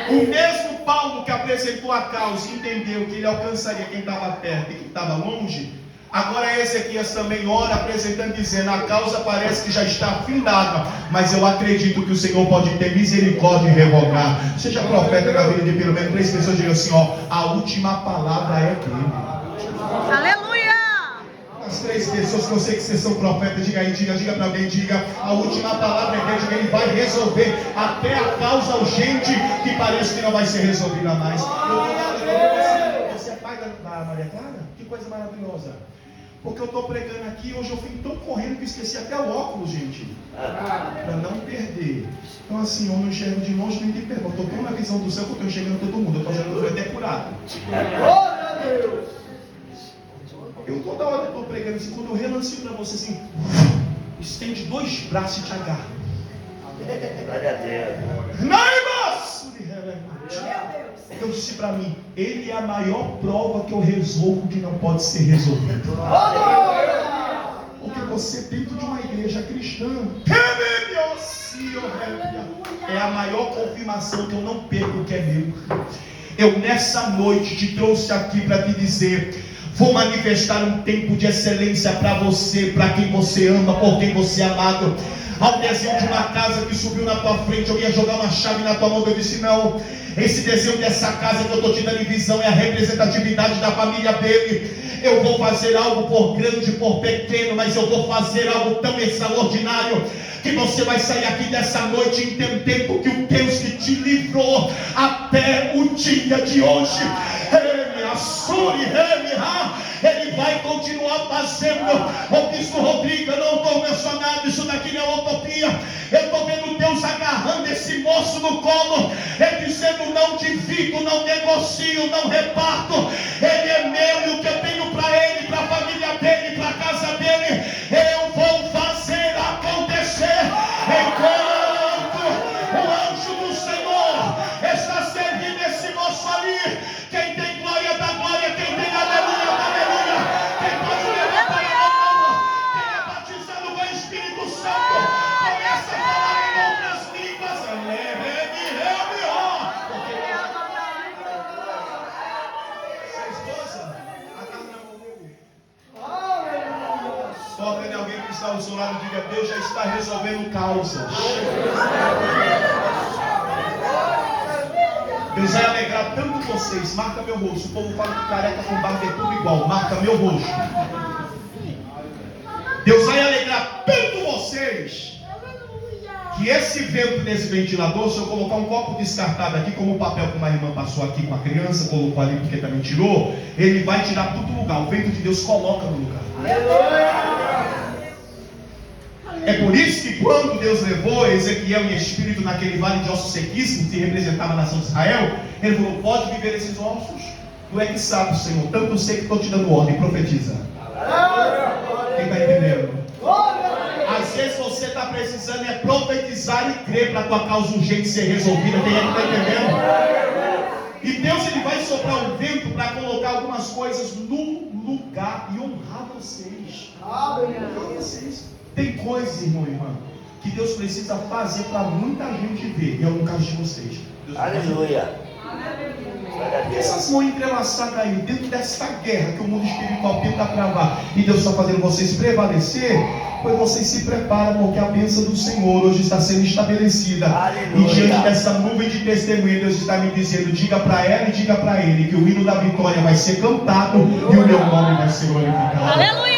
O mesmo Paulo que apresentou a causa e entendeu que ele alcançaria quem estava perto e quem estava longe, agora Ezequias também ora apresentando, dizendo: a causa parece que já está afindada, mas eu acredito que o Senhor pode ter misericórdia e revogar. Seja profeta na vida de pelo menos 3 pessoas, diga assim: ó, a última palavra é dele. Aleluia! As 3 pessoas que eu sei que vocês são profetas, diga aí, diga para alguém, diga: a última palavra é dele, diga, ele vai resolver até a causa urgente que parece que não vai ser resolvida mais. Você é pai da Maria Clara? Que coisa maravilhosa. Porque eu estou pregando aqui, hoje eu fui tão correndo que esqueci até o óculos, gente. Para não perder. Então assim, eu não enxergo de longe nem de perto. Eu estou tão na visão do céu que eu estou enxergando todo mundo. Eu estou achando que eu estou até curado. Eu toda hora estou pregando assim, quando eu relancio para você assim, estende 2 braços e te agarra. Glória a Deus. Deus disse para mim: ele é a maior prova que eu resolvo que não pode ser resolvido. Porque você dentro de uma igreja cristã é a maior confirmação que eu não perco o que é meu. Eu nessa noite te trouxe aqui para te dizer: vou manifestar um tempo de excelência para você, para quem você ama, por quem você é amado. Há um desenho de uma casa que subiu na tua frente, eu ia jogar uma chave na tua mão, eu disse: não, esse desenho dessa casa que eu estou te dando em visão é a representatividade da família dele. Eu vou fazer algo por grande, por pequeno, mas eu vou fazer algo tão extraordinário que você vai sair aqui dessa noite entendendo que o Deus que te livrou até o dia de hoje, ele vai continuar fazendo. O bispo Rodrigo, eu não estou mencionando, isso daqui não é utopia. Eu estou vendo Deus agarrando esse moço no colo, ele dizendo: não divido, não negocio, não reparto, ele é meu, e o que eu tenho para ele, para a família dele, para a casa dele, eu vou fazer acontecer. Enquanto o anjo do Senhor está servindo esse moço ali, quem tem glória da glória, quem tem aleluia da aleluia, quem pode levantar a mão, quem é batizado com o Espírito Santo, começa a falar em outras línguas. Sua esposa, a casa na mão dele. Toca em alguém que está ao seu lado e diga: Deus já está resolvendo causas. Deus vai alegrar tanto vocês. Marca meu rosto. O povo fala que careca com barba é tudo igual. Marca meu rosto. Deus vai alegrar tanto vocês que esse vento desse ventilador, se eu colocar um copo descartado aqui, como o papel que uma irmã passou aqui com a criança, colocou ali porque também tirou, ele vai tirar tudo do lugar. O vento de Deus coloca no lugar. É por isso que quando Deus levou Ezequiel em espírito naquele vale de ossos sequíssimos, que representava a nação de Israel, ele falou: pode viver esses ossos? Tu é que sabe, Senhor, tanto sei que estou te dando ordem, profetiza. Quem está entendendo? Às vezes você está precisando é profetizar e crer para a tua causa urgente ser resolvida. Quem é que está entendendo? E Deus, ele vai soprar um vento para colocar algumas coisas no lugar e honrar vocês. Honrar vocês. Tem coisas, irmão e irmã, que Deus precisa fazer para muita gente ver. E é no caso de vocês. Aleluia. Essas mãos entrelaçadas aí, dentro dessa guerra que o mundo espiritual tenta travar, e Deus está fazendo vocês prevalecer, pois vocês se preparam, porque a bênção do Senhor hoje está sendo estabelecida. Aleluia. E diante dessa nuvem de testemunha, Deus está me dizendo: diga para ela e diga para ele que o hino da vitória vai ser cantado e o meu nome vai ser glorificado. Aleluia.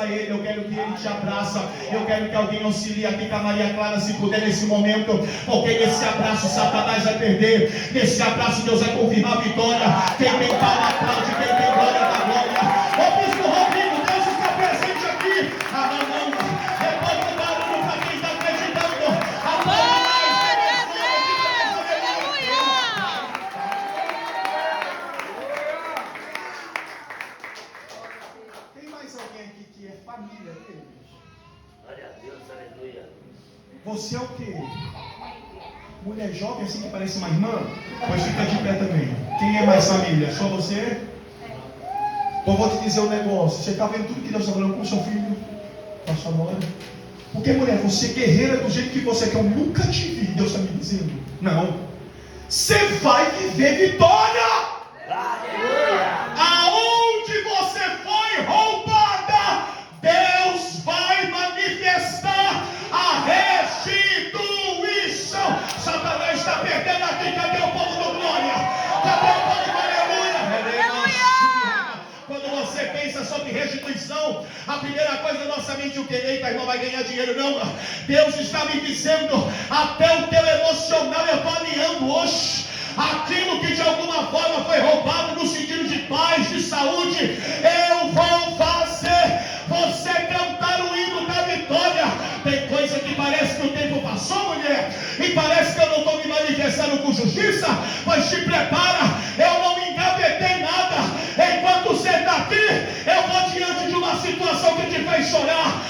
Ele, eu quero que ele te abraça. Eu quero que alguém auxilie aqui com a Maria Clara, se puder, nesse momento, porque nesse abraço Satanás vai perder. Nesse abraço Deus vai confirmar a vitória. Quem tem palma aplaude, quem tem glória da glória. Ô bispo Rodrigo, Deus está presente aqui. A mão depois do barulho para quem está acreditando. Glória a Deus. Aleluia. Tem mais alguém aqui que é família deles? Glória a Deus, aleluia. Você é o quê? Mulher jovem assim que parece uma irmã? Pois fica de pé também. Quem é mais família? Só você? Eu vou te dizer um negócio. Você está vendo tudo que Deus está falando com o seu filho? Com a sua nora? Porque mulher, você guerreira do jeito que você quer. Eu nunca te vi, Deus está me dizendo. Não. Você vai viver vitória. Aonde você foi roubada, Deus vai manifestar a restituição. Satanás está perdendo aqui. Cadê o povo do glória? Cadê o povo do aleluia? Quando você pensa sobre restituição, a primeira coisa na nossa mente é o que? Eita, irmão, vai ganhar dinheiro. Não, Deus está me dizendo, até o teu emocional eu estou alinhando hoje. Aquilo que de alguma forma foi roubado no sentido de paz, de saúde, eu vou fazer você cantar o hino da vitória. Tem coisa que parece que o tempo passou, mulher, e parece que eu não estou me manifestando com justiça, mas te prepara, eu não me engavetei nada. Enquanto você está aqui, eu vou diante de uma situação que te faz chorar.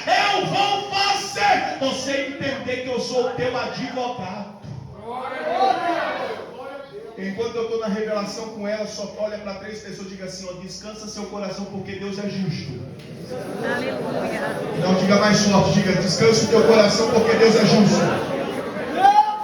Eu vou fazer você entender que eu sou o teu advogado. Enquanto eu estou na revelação com ela, só olha para 3 pessoas e diga assim: ó, descansa seu coração, porque Deus é justo. Aleluia. Não, diga mais forte, diga: descansa o teu coração, porque Deus é justo.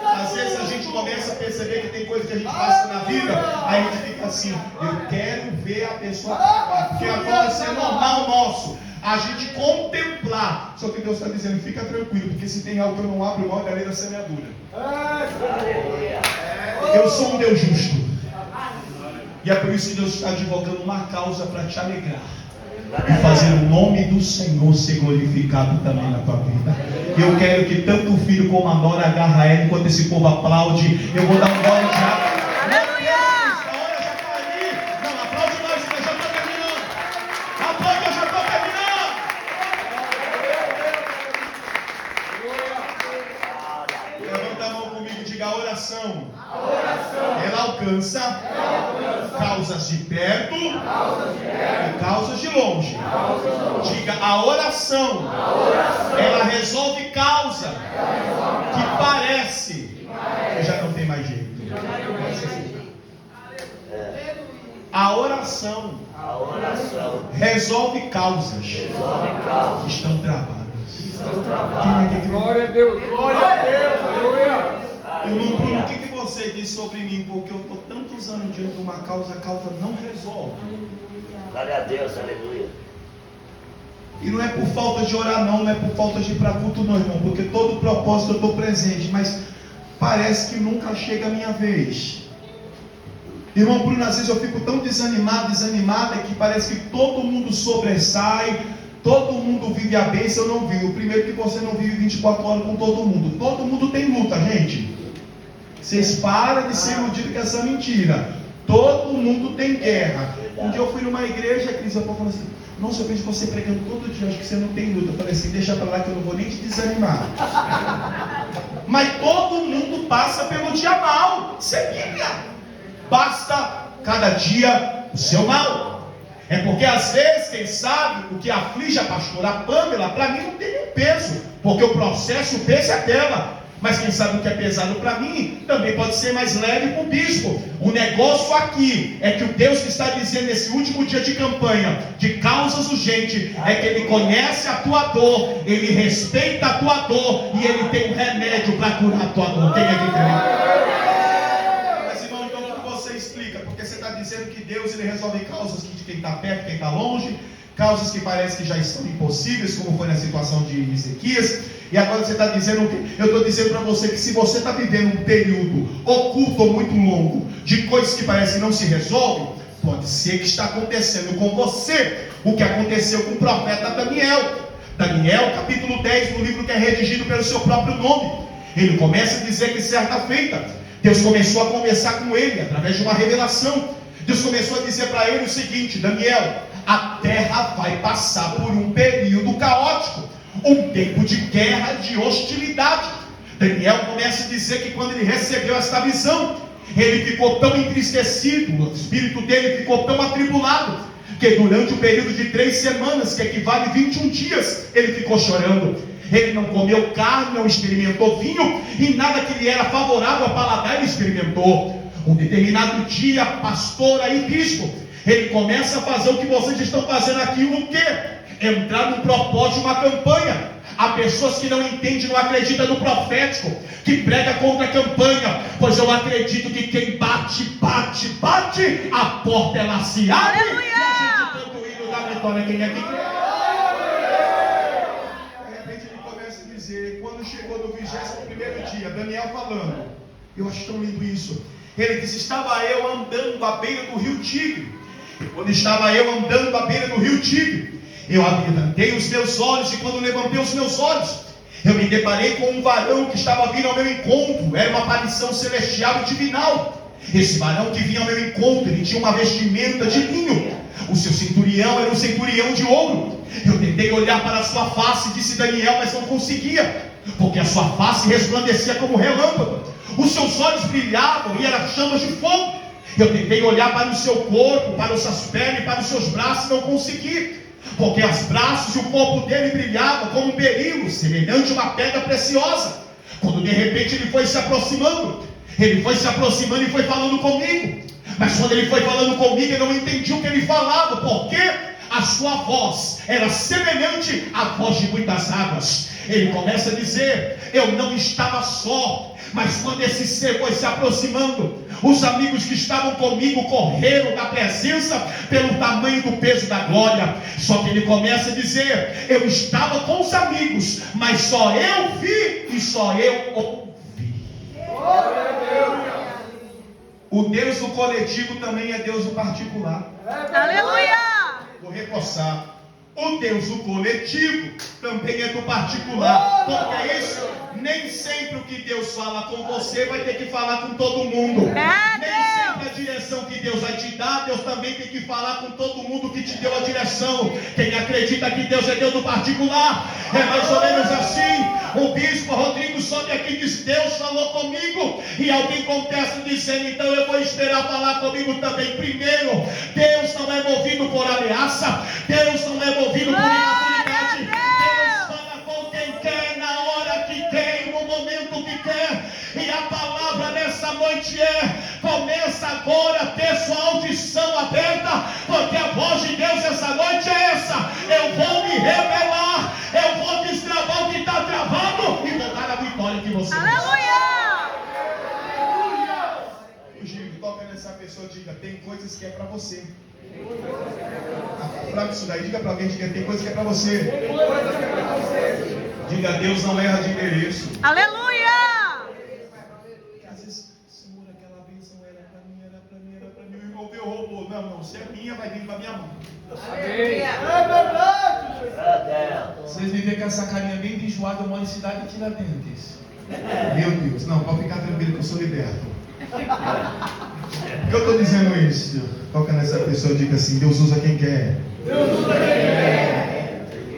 Às vezes a gente começa a perceber que tem coisa que a gente passa na vida, aí a gente fica assim: eu quero ver a pessoa acabar, porque agora isso é normal nosso, a gente contemplar. Só que Deus está dizendo: fica tranquilo, porque se tem algo que eu não abro mão, é da lei da semeadura. Eu sou um Deus justo, e é por isso que Deus está advogando uma causa para te alegrar e fazer o nome do Senhor ser glorificado também na tua vida. Eu quero que tanto o filho como a nora agarra ela, enquanto esse povo aplaude. Eu vou dar um glória de aleluia. A hora já está ali. Não, aplaude mais, eu já estou terminando. Aplaude, eu já estou terminando. Levanta a mão comigo, diga: a oração. Ela alcança causas de perto e causas de longe. Diga: a oração, ela resolve causa que parece que já não tem mais jeito. A oração resolve causas que estão travadas. Glória a Deus. Glória a Deus. Aleluia. Irmão Bruno, o que você diz sobre mim? Porque eu estou tantos anos diante de uma causa, a causa não resolve. Glória a Deus, aleluia. E não é por falta de orar não é por falta de ir para culto não, irmão, porque todo propósito eu estou presente, mas parece que nunca chega a minha vez. Irmão Bruno, às vezes eu fico tão desanimada, que parece que todo mundo sobressai, todo mundo vive a bênção. Eu não vivo. O primeiro, que você não vive 24 horas com todo mundo tem luta, gente. Vocês param de ser iludidos com essa mentira. Todo mundo tem guerra. Um dia eu fui numa igreja, a Cris falou assim: nossa, eu vejo você pregando todo dia, acho que você não tem luta. Eu falei assim: deixa pra lá que eu não vou nem te desanimar. Mas todo mundo passa pelo dia mal. Isso é Bíblia. Basta cada dia o seu mal. É porque às vezes, quem sabe, o que aflige a pastora Pamela, para mim não tem nenhum peso, porque o processo, o peso é dela. Mas quem sabe o que é pesado para mim, também pode ser mais leve para o bispo. O negócio aqui é que o Deus que está dizendo nesse último dia de campanha, de causas urgentes, é que Ele conhece a tua dor, Ele respeita a tua dor, e Ele tem um remédio para curar a tua dor. Quem é que crê? Mas irmão, então o que você explica? Porque você está dizendo que Deus, Ele resolve causas de quem está perto, quem está longe, causas que parecem que já estão impossíveis, como foi na situação de Ezequias. E agora você está dizendo o quê? Eu estou dizendo para você que se você está vivendo um período oculto ou muito longo de coisas que parecem que não se resolvem, pode ser que está acontecendo com você o que aconteceu com o profeta Daniel. Daniel, capítulo 10, no livro que é redigido pelo seu próprio nome. Ele começa a dizer que certa feita, Deus começou a conversar com ele através de uma revelação. Deus começou a dizer para ele o seguinte: Daniel, a terra vai passar por um período caótico, um tempo de guerra, de hostilidade. Daniel começa a dizer que quando ele recebeu esta visão, ele ficou tão entristecido, o espírito dele ficou tão atribulado, que durante o período de 3 semanas, que equivale a 21 dias, ele ficou chorando. Ele não comeu carne, não experimentou vinho, e nada que lhe era favorável ao paladar ele experimentou. Um determinado dia, pastor aí, bispo, ele começa a fazer o que vocês estão fazendo aqui, o quê? Entrar no propósito de uma campanha. Há pessoas que não entendem, não acreditam no profético, que prega contra a campanha, pois eu acredito que quem bate, bate, bate, a porta ela se abre. Aleluia! E a gente canta o hino da vitória, quem é que crê? De repente ele começa a dizer, quando chegou no 21º dia, Daniel falando, eu acho tão lindo isso. Ele disse: estava eu andando à beira do rio Tigre. Quando estava eu andando à beira do rio Tigre, eu levantei os meus olhos, e quando levantei os meus olhos, eu me deparei com um varão que estava vindo ao meu encontro. Era uma aparição celestial e divinal. Esse varão que vinha ao meu encontro, ele tinha uma vestimenta de linho. O seu centurião era um centurião de ouro. Eu tentei olhar para a sua face, disse Daniel, mas não conseguia, porque a sua face resplandecia como relâmpago. Os seus olhos brilhavam e eram chamas de fogo. Eu tentei olhar para o seu corpo, para as suas pernas, para os seus braços, e não consegui, porque os braços e o corpo dele brilhavam como um berilo, semelhante a uma pedra preciosa. Quando de repente ele foi se aproximando e foi falando comigo. Mas quando ele foi falando comigo, eu não entendi o que ele falava, porque a sua voz era semelhante à voz de muitas águas. Ele começa a dizer: eu não estava só. Mas quando esse ser foi se aproximando, os amigos que estavam comigo correram da presença pelo tamanho do peso da glória. Só que ele começa a dizer: eu estava com os amigos, mas só eu vi e só eu ouvi. O Deus do coletivo também é Deus do particular. Aleluia! Vou reforçar: o Deus do coletivo também é do particular. Porque é isso, nem sempre o que Deus fala com você vai ter que falar com todo mundo. Nem sempre a direção que Deus vai te dar, Deus também tem que falar com todo mundo que te deu a direção. Quem acredita que Deus é Deus do particular, é mais ou menos assim. O bispo Rodrigo sobe aqui e diz: Deus falou comigo. E alguém contesta dizendo: então eu vou esperar falar comigo também. Primeiro, Deus não é movido por ameaça, Deus não é movido por imaturidade. Deus fala com quem quer, na hora que quer, no momento que quer. E a palavra nessa noite começa agora a ter sua audição aberta, porque a voz de Deus essa noite é essa: eu vou me revelar, eu vou destravar o que está travado e vou dar a vitória que você Aleluia! Gil, toca nessa pessoa, diga: tem coisas que é para você. Fraga isso daí, diga para alguém, diga: tem coisas que é para você. Diga: Deus não erra de endereço. Aleluia! Às vezes, Senhor, aquela bênção era para mim, era para mim, era para mim. O irmão veio, roubou. Não, se é minha, vai vir para minha mão. Vocês me veem com essa carinha bem de enjoada, eu moro em cidade de Tiradentes. Meu Deus, não, pode ficar tranquilo que eu sou liberto. Por que eu estou dizendo isso? Toca nessa pessoa e diga assim: Deus usa quem quer.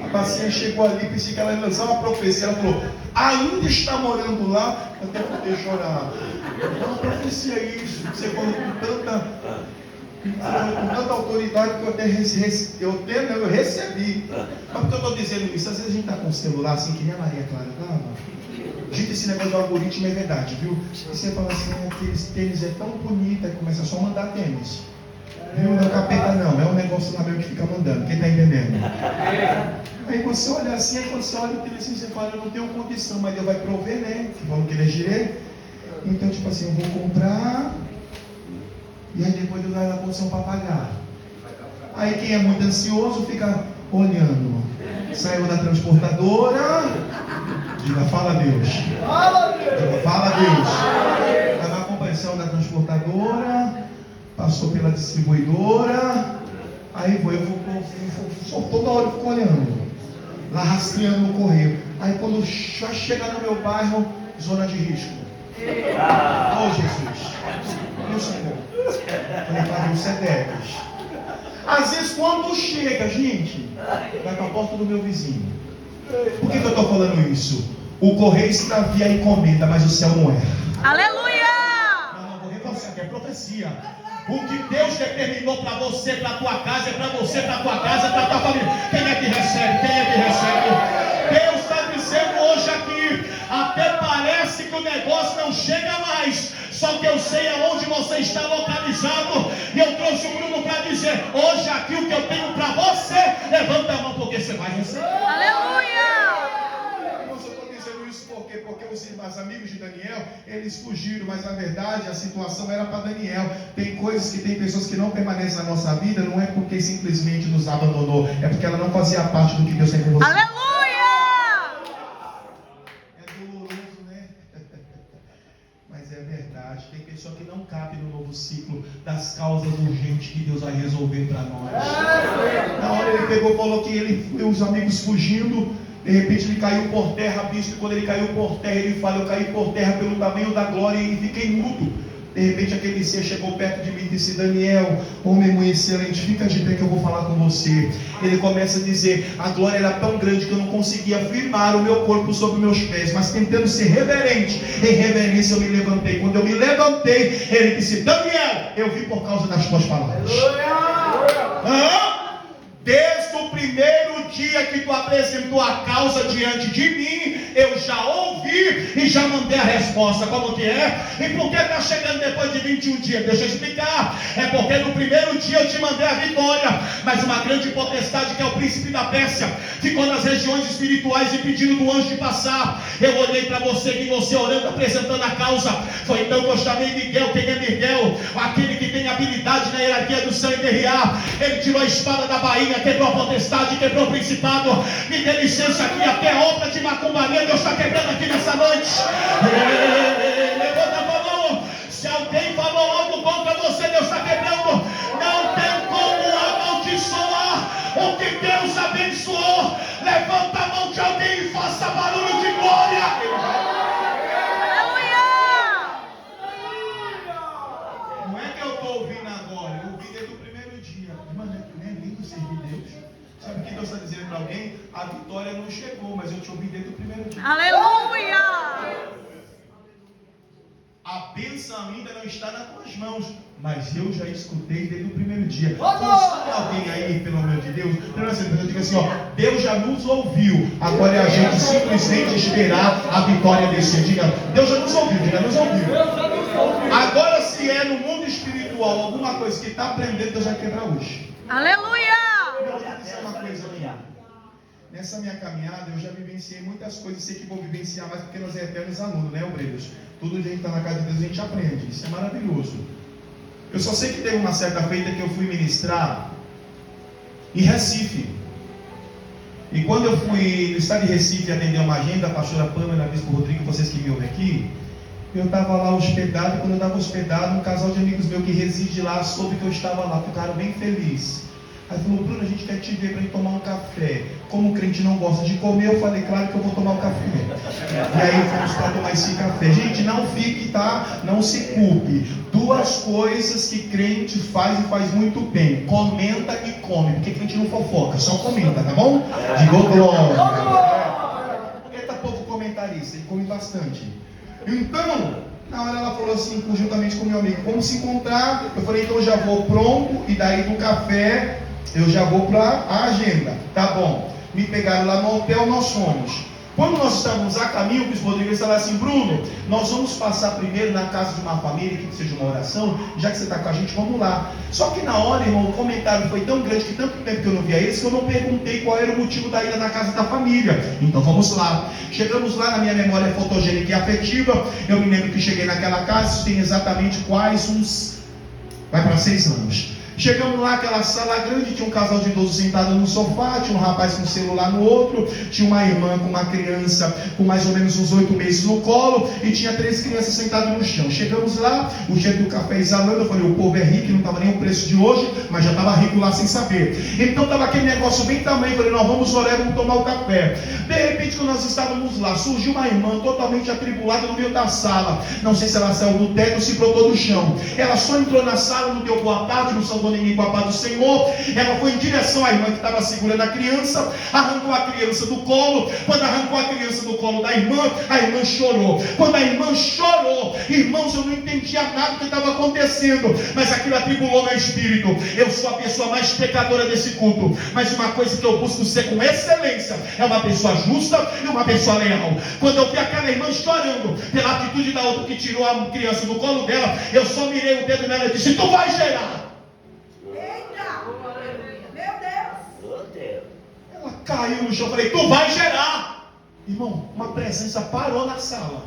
A paciente chegou ali, pensei que ela ia lançar uma profecia. Ela falou: ainda está morando lá? Eu até poder chorar. É uma profecia isso. Você falou com tanta autoridade que eu até recebi. Mas por que eu estou dizendo isso? Às vezes a gente está com o celular assim, que nem a Maria Clara estava. Gente, esse negócio do algoritmo é verdade, viu? E você fala assim: aqueles tênis é tão bonito, aí começa só a mandar tênis. Viu? Não é capeta não, é um negócio lá mesmo que fica mandando. Quem está entendendo? Aí você olha assim, aí quando você olha o tênis assim, você fala: eu não tenho condição, mas Deus vai prover, né? Que vamos querer girar. Então, tipo assim, eu vou comprar, e aí depois Deus vai dar a condição para pagar. Aí quem é muito ansioso fica olhando. Saiu da transportadora. Diga: fala Deus. Diga: fala Deus. Estava a compreensão da transportadora, passou pela distribuidora, aí toda hora eu fico olhando, lá rastreando no correio. Aí quando vai chegar no meu bairro, zona de risco. Oh Jesus, meu Senhor. Falei: para o Sedex. Às vezes quando chega, gente, vai para a porta do meu vizinho. Por que eu estou falando isso? O correio extravia a encomenda, mas o céu não erra. Aleluia! Não, vou reforçar, que é profecia. O que Deus determinou para você, para a tua casa, é para você, para a tua casa, para a tua família. Quem é que recebe? Quem é que recebe? Deus está dizendo não chega mais. Só que eu sei aonde você está localizado. E eu trouxe o Bruno para dizer: hoje aqui o que eu tenho para você, levanta a mão porque você vai receber. Aleluia! Irmãos, eu estou dizendo isso porque os amigos de Daniel, eles fugiram, mas na verdade a situação era para Daniel. Tem coisas que tem pessoas que não permanecem na nossa vida, não é porque simplesmente nos abandonou, é porque ela não fazia parte do que Deus tem com você. Aleluia! É doloroso, né? Mas é verdade. Tem pessoa que não cabe no novo ciclo das causas urgentes que Deus vai resolver para nós. Na hora ele pegou, falou que ele, os amigos fugindo, de repente ele caiu por terra, bispo, e quando ele caiu por terra, ele fala: eu caí por terra pelo tamanho da glória e fiquei mudo. De repente aquele ser chegou perto de mim e disse: Daniel, homem muito excelente, fica de pé que eu vou falar com você. Ele começa a dizer: a glória era tão grande que eu não conseguia firmar o meu corpo sobre meus pés, mas tentando ser reverente, em reverência eu me levantei. Quando eu me levantei, ele disse: Daniel, eu vi por causa das tuas palavras. Desde o primeiro dia que tu apresentou a causa diante de mim, eu já ouvi e já mandei a resposta. Como que é? E por que está chegando depois de 21 dias? Deixa eu explicar. É porque no primeiro dia eu te mandei a vitória, mas uma grande potestade, que é o príncipe da Pérsia, ficou nas regiões espirituais impedindo do anjo de passar. Eu olhei para você e você orando, apresentando a causa. Foi então que eu chamei Miguel. Quem é Miguel? Aquele que tem habilidade na hierarquia do sangue NRA. Ele tirou a espada da bainha, quebrou a potestade, quebrou o principado. Me dê licença aqui, até a obra de macumbaria Deus está quebrando aqui nessa noite. Levanta a mão. Se alguém falou algo contra você, Deus está quebrando. Não tem como amaldiçoar o que Deus abençoou. Levanta a mão de alguém e faça barulho de glória. Não é que eu estou ouvindo agora, eu ouvi desde o primeiro dia. Mano, é lindo servir Deus. Sabe o que Deus está dizendo para alguém? A vitória não chegou, mas eu te ouvi desde o primeiro dia. Aleluia! A bênção ainda não está nas tuas mãos, mas eu já escutei desde o primeiro dia. Sabe alguém aí, pelo amor de Deus? Eu digo assim, ó, Deus já nos ouviu. Agora é a gente simplesmente esperar a vitória descer. Diga, Deus já nos ouviu, diga, nos ouviu. Agora, se é no mundo espiritual alguma coisa que está aprendendo, Deus vai quebrar hoje. Aleluia! Eu vou dizer uma coisa aqui. Nessa minha caminhada eu já vivenciei muitas coisas, sei que vou vivenciar mais porque nós é eternos alunos, né, obreiros? Tudo que a gente está na casa de Deus a gente aprende, isso é maravilhoso. Eu só sei que teve uma certa feita que eu fui ministrar em Recife. E quando eu fui no estado de Recife atender uma agenda, a pastora Pâmela, a bispo Rodrigo, vocês que me ouvem aqui, eu estava lá hospedado, e quando eu estava hospedado, um casal de amigos meus que reside lá soube que eu estava lá, ficaram bem felizes. Aí falou: Bruno, a gente quer te ver para ir tomar um café. Como o crente não gosta de comer, eu falei: claro que eu vou tomar um café. E aí fomos para tomar esse café. Gente, não fique, tá? Não se culpe. Duas coisas que crente faz e faz muito bem: comenta e come. Porque crente não fofoca, só comenta, tá bom? Diga glória. Eita, povo comentarista, ele come bastante. Então, na hora ela falou assim, conjuntamente com meu amigo: vamos se encontrar. Eu falei: então eu já vou pronto, e daí do café eu já vou para a agenda. Tá bom. Me pegaram lá no hotel, nós fomos. Quando nós estávamos a caminho, o bispo Rodrigo falou assim: Bruno, nós vamos passar primeiro na casa de uma família que seja uma oração, já que você está com a gente, vamos lá. Só que na hora, irmão, o comentário foi tão grande que tanto tempo que eu não via eles, que eu não perguntei qual era o motivo da ida na casa da família. Então vamos lá. Chegamos lá, na minha memória fotogênica e afetiva, eu me lembro que cheguei naquela casa, isso tem exatamente quais uns... vai para 6 anos. Chegamos lá, aquela sala grande, tinha um casal de idosos sentado no sofá, tinha um rapaz com um celular no outro, tinha uma irmã com uma criança com mais ou menos uns 8 meses no colo, e tinha 3 crianças sentadas no chão. Chegamos lá, o cheiro do café exalando, eu falei: o povo é rico, não estava nem o preço de hoje, mas já estava rico lá sem saber. Então estava aquele negócio bem tamanho, eu falei: nós vamos orar, vamos tomar o café. De repente, quando nós estávamos lá, surgiu uma irmã totalmente atribulada no meio da sala. Não sei se ela saiu do teto ou se brotou do chão. Ela só entrou na sala, não deu boa tarde, não saudando em mim com a paz do Senhor. Ela foi em direção à irmã que estava segurando a criança, arrancou a criança do colo. Quando arrancou a criança do colo da irmã, a irmã chorou. Quando a irmã chorou, irmãos, eu não entendia nada do que estava acontecendo, mas aquilo atribulou meu espírito. Eu sou a pessoa mais pecadora desse culto, mas uma coisa que eu busco ser com excelência é uma pessoa justa e uma pessoa leal. Quando eu vi aquela irmã chorando pela atitude da outra que tirou a criança do colo dela, eu só mirei o dedo nela e disse: tu vai gerar. Eita! Meu Deus! Meu Deus. Ela caiu no chão, eu falei: tu vai gerar. Irmão, uma presença parou na sala.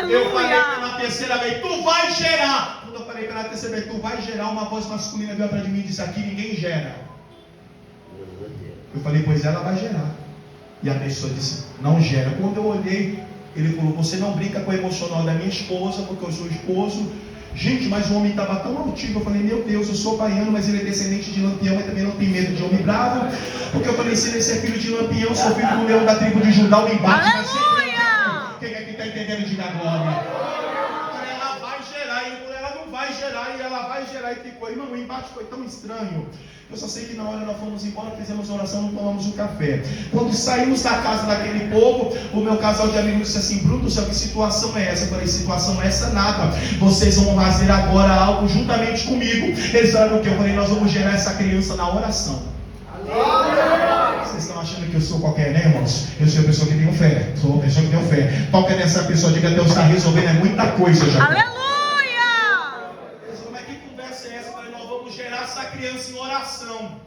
Eu falei Aleluia. pela terceira vez: tu vai gerar. Quando eu falei pela terceira vez: tu vai gerar, uma voz masculina veio atrás de mim e disse: aqui ninguém gera. Meu Deus. Eu falei: pois ela vai gerar. E a pessoa disse: não gera. Quando eu olhei, ele falou: você não brinca com o emocional da minha esposa, porque eu sou esposo. Gente, mas o homem estava tão altivo. Eu falei: meu Deus, eu sou baiano, mas ele é descendente de Lampião, mas também não tem medo de homem bravo. Porque eu falei: se ele é filho de Lampião, sou filho do leão da tribo de Judá, o embate vai ser grande. Quem é que está entendendo? Diga glória. Ela vai gerar, ele falou: ela não vai gerar, e ela vai gerar. E ficou, irmão, o embate foi tão estranho. Eu só sei que na hora nós fomos embora, fizemos oração, não tomamos um café. Quando saímos da casa daquele povo, o meu casal de amigos disse assim: Bruno do céu, que situação é essa? Eu falei: situação é essa nada. Vocês vão fazer agora algo juntamente comigo. Eles falaram o que? Eu falei: nós vamos gerar essa criança na oração. Vocês estão achando que eu sou qualquer, né, irmãos? Eu sou a pessoa que tem fé. Sou uma pessoa que tem fé. Toca nessa pessoa, diga: Deus está resolvendo é muita coisa já. Aleluia. Mas que conversa é essa? Nós vamos gerar essa criança em oração.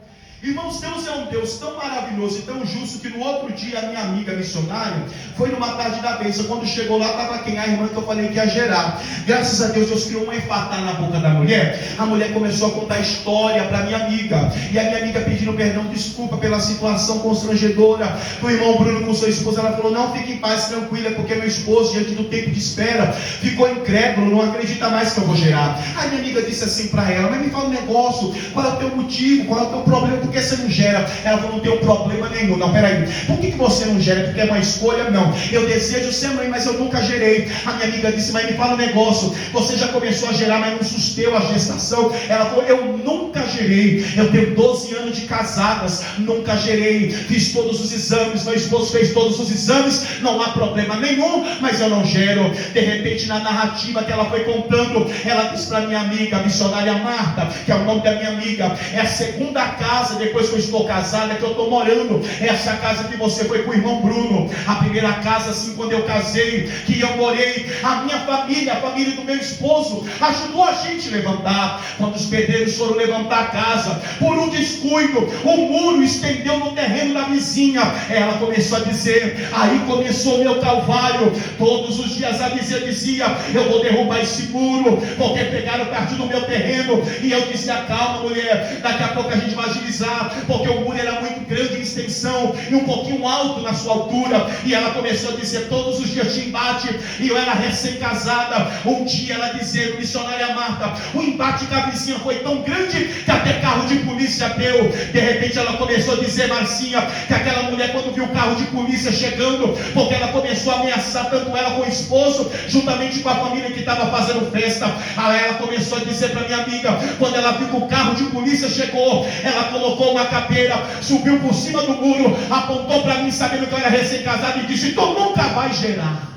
Irmãos, Deus é um Deus tão maravilhoso e tão justo que no outro dia a minha amiga missionária foi numa tarde da bênção. Quando chegou lá, estava quem? A irmã que eu falei que ia gerar. Graças a Deus, Deus criou uma efatá na boca da mulher. A mulher começou a contar história para minha amiga. E a minha amiga pedindo perdão, desculpa pela situação constrangedora do irmão Bruno com sua esposa. Ela falou: não, fique em paz, tranquila, porque meu esposo, diante do tempo de espera, ficou incrédulo, não acredita mais que eu vou gerar. Aí minha amiga disse assim para ela: mas me fala um negócio, qual é o teu motivo, qual é o teu problema? Por que você não gera? Ela falou: não tem problema nenhum. Não, peraí, por que você não gera? Porque é uma escolha? Não, eu desejo ser mãe, mas eu nunca gerei. A minha amiga disse: mas me fala um negócio, você já começou a gerar, mas não susteu a gestação? Ela falou: eu nunca gerei, eu tenho 12 anos de casadas, nunca gerei, fiz todos os exames, meu esposo fez todos os exames, não há problema nenhum, mas eu não gero. De repente, na narrativa que ela foi contando, ela disse para minha amiga, a missionária Marta, que é o nome da minha amiga: é a segunda casa depois que eu estou casada, que eu estou morando. Essa casa que você foi com o irmão Bruno, a primeira casa, assim, quando eu casei, que eu morei, a minha família, a família do meu esposo, ajudou a gente a levantar. Quando os pedreiros foram levantar a casa, por um descuido, o muro estendeu no terreno da vizinha. Ela começou a dizer, aí começou o meu calvário. Todos os dias a vizinha dizia: eu vou derrubar esse muro, porque pegaram parte do meu terreno. E eu dizia: calma, mulher, daqui a pouco a gente vai agilizar, porque o muro era muito grande em extensão e um pouquinho alto na sua altura. E ela começou a dizer: todos os dias tinha embate. E eu era recém-casada. Um dia ela dizendo, missionária Marta, o embate com a vizinha foi tão grande que até carro de polícia deu. De repente ela começou a dizer, Marcinha, que aquela mulher, quando viu o carro de polícia chegando, porque ela começou a ameaçar tanto ela com o esposo, juntamente com a família que estava fazendo festa. Aí ela começou a dizer para minha amiga, quando ela viu que o carro de polícia chegou, ela colocou uma cadeira, subiu por cima do muro, apontou para mim, sabendo que eu era recém-casado, e disse: tu nunca vai gerar.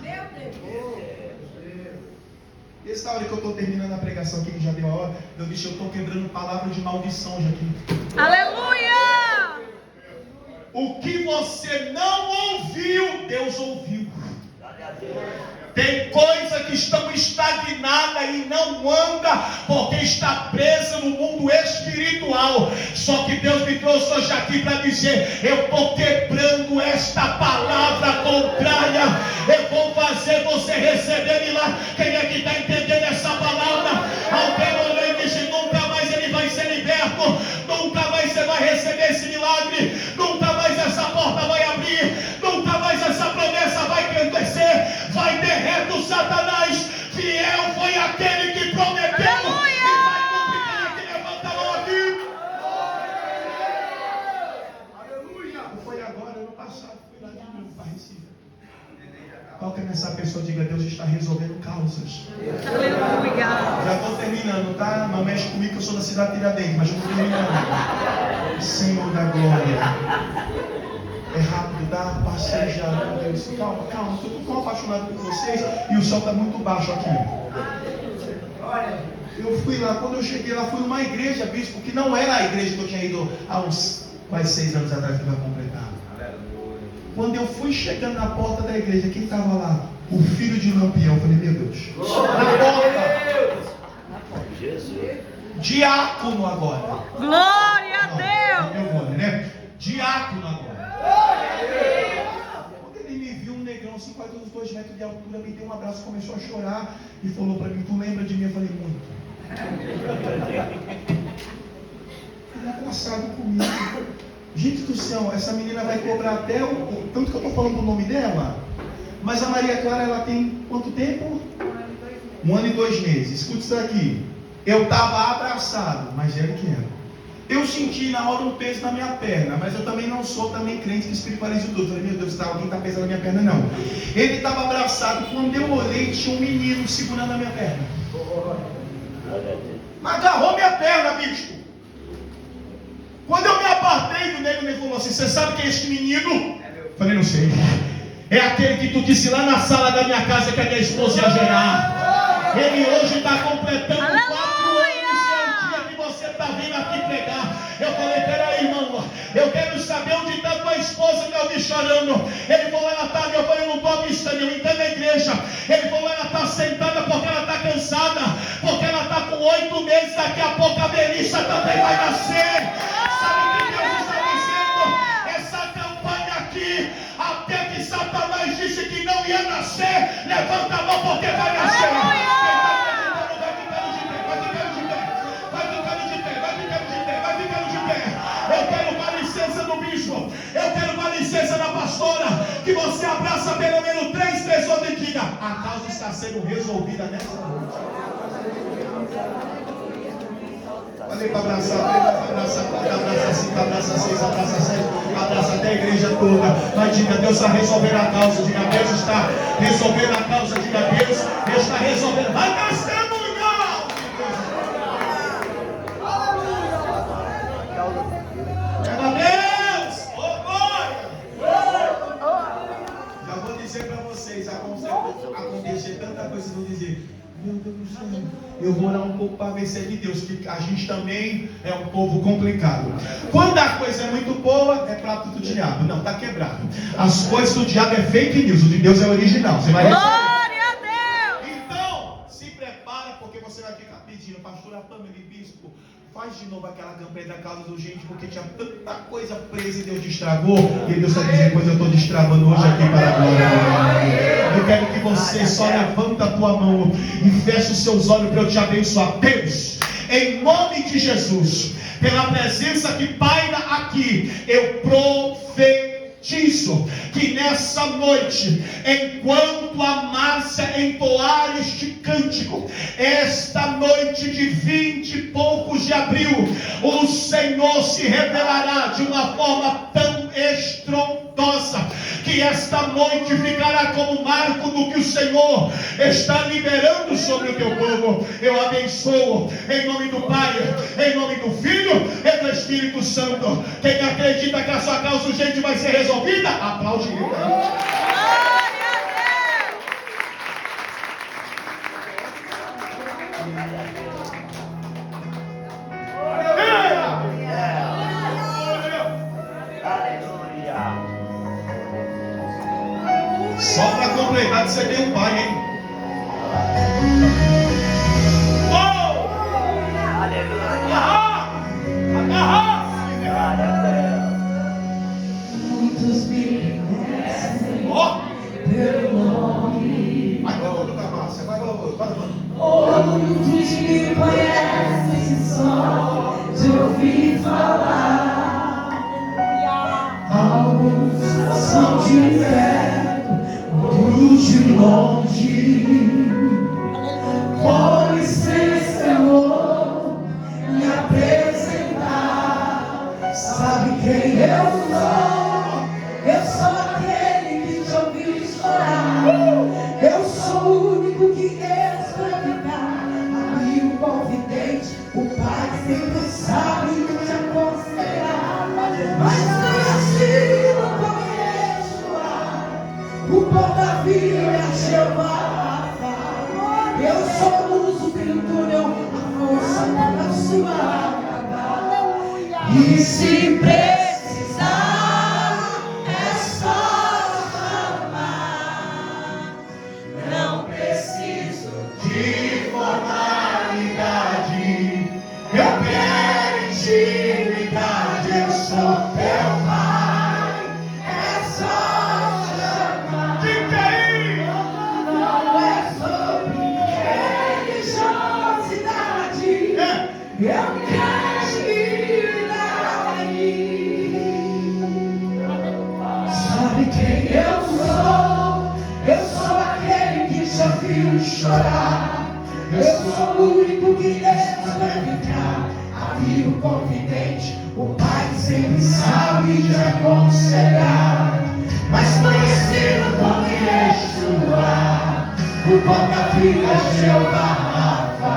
Essa hora que eu estou terminando a pregação aqui, que já deu a hora, eu disse: eu estou quebrando palavra de maldição já aqui. Aleluia! O que você não ouviu, Deus ouviu. Tem coisa que estão estagnadas e não anda, porque está presa no mundo espiritual. Só que Deus me trouxe hoje aqui para dizer: eu estou quebrando esta palavra contrária. Eu vou fazer você receber milagre. Quem é que está entendendo essa palavra? Alguém olhou e disse: nunca mais ele vai ser liberto, nunca mais você vai receber esse milagre, nunca mais essa porta vai abrir, nunca mais essa promessa vai acontecer, vai ter reto Satanás. Fiel foi aquele que prometeu. Aleluia! E vai cumprir. Quem é que levanta a mão aqui? Aleluia! Não foi agora, no passado, fui lá de novo para Recife. Toca nessa pessoa, diga: Deus está resolvendo causas. Aleluia. Já estou terminando, tá? Não mexe comigo que eu sou da cidade de Tiradentes, mas eu estou terminando. Senhor da glória. É rápido, dá passejar com Deus. Calma, calma, estou tão apaixonado por vocês e o sol está muito baixo aqui. Eu fui lá, quando eu cheguei lá, fui numa igreja, bispo, que não era a igreja que eu tinha ido há uns quase 6 anos atrás, que vai completar. Quando eu fui chegando na porta da igreja, quem estava lá? O filho de Lampião. Eu falei: meu Deus. Na porta. Jesus. Diácono agora. Glória a Deus. Meu nome, né? Diácono agora. Quando ele me viu, um negrão assim, quase uns 2 metros de altura, me deu um abraço, começou a chorar e falou para mim: tu lembra de mim? Eu falei: muito. Ele é abraçado comigo. Gente do céu, essa menina vai cobrar até o tanto que eu estou falando o nome dela. Mas a Maria Clara, ela tem quanto tempo? 1 ano e 2 meses. Escuta isso aqui. Eu estava abraçado, mas era o que era. Eu senti na hora um peso na minha perna, mas eu também não sou também crente que espiritualiza tudo. Eu falei: meu Deus, alguém está pesando na minha perna? Não. Ele estava abraçado. Quando eu olhei, tinha um menino segurando a minha perna. Mas agarrou minha perna, bicho. Quando eu me apartei do negro, ele falou assim: você sabe quem é esse menino? Eu falei: não sei. É aquele que tu disse lá na sala da minha casa que a minha esposa ia gerar. Ele hoje está completando 4 anos e é o dia que você está vindo aqui pregar. Eu falei: peraí, irmão, eu quero saber onde está tua esposa que eu vi chorando. Ele falou: ela está. Eu falei: não estou avistando, eu entendo a igreja. Ele falou: ela está sentada porque ela está cansada, porque ela está com 8 meses, daqui a pouco a Melissa também vai nascer. Sabe o que Deus está dizendo? Essa campanha aqui, até que Satanás disse que não ia nascer, levanta a mão porque vai nascer. Eu quero com a licença do bispo, eu quero com a licença da pastora, que você abraça pelo menos 3 pessoas e diga: a causa está sendo resolvida nessa noite. Falei para abraçar, abraça 4, abraça 5, abraça 6, abraça 7, abraça até a igreja toda. Mas diga: Deus está resolvendo a causa. Diga: Deus está resolvendo a causa. Diga: Deus está resolvendo. Vai testemunhar. Deus! Oh, glória! Já vou dizer para vocês, acontecer tanta coisa, vocês vão dizer: meu Deus do céu, eu vou orar um pouco para ver se é de Deus, que a gente também é um povo complicado. Quando a coisa é muito boa, é prato do diabo. Não, está quebrado. As coisas do diabo é fake news, o de Deus é original. Você vai Glória a Deus. Então, se prepara, porque você vai ficar pedindo: pastora Pamela e bispo, faz de novo aquela campanha da causa do gente, porque tinha tanta coisa presa e Deus destravou. E Deus está dizendo: pois eu estou destravando hoje aqui para a glória. Eu quero que você só levanta a tua mão e feche os seus olhos para eu te abençoar. Deus, em nome de Jesus, pela presença que paira aqui, eu profetizo que nessa noite, enquanto a Márcia entoar este cântico, esta noite de 20 e poucos de abril, o Senhor se revelará de uma forma tão estrondosa, que esta noite ficará como marco do que o Senhor está liberando sobre o teu povo. Eu abençoo em nome do Pai, em nome do Filho e do Espírito Santo. Quem acredita que a sua causa urgente vai ser resolvida, aplaude ele. Glória a Deus. Só para completar, você tem um pai, hein? Oh! Aleluia. Agarra! Glória a Deus. Muitos me conhecem Ó! pelo nome. Vai para outro, Márcia. Vai para outro. Vai para outro. Muitos me conhecem só de ouvir falar. Alguns são de perto, outros de longe. Com licença, Senhor, me apresentar. Sabe quem eu sou? Eu sou aquele que te ouviu chorar. mas conhecido como Yeshua, o pão da vida é Jeová. Eu sou a luz do fim do túnel, a força da sua acabar. E se precisar, é só chamar. Não preciso De formalidade, eu quero intimidade, eu sou teu pai. é só chamar. Fica aí! Não é sobre religiosidade. Eu quero intimidade. Sabe quem eu sou? Eu sou aquele que já viu chorar. Eu sou o único que Deus vai ficar. Amigo confidente, o Pai sempre sabe de aconselhar. Mas conhecido como Yeshua, o pão da vida é Jeová Rafa.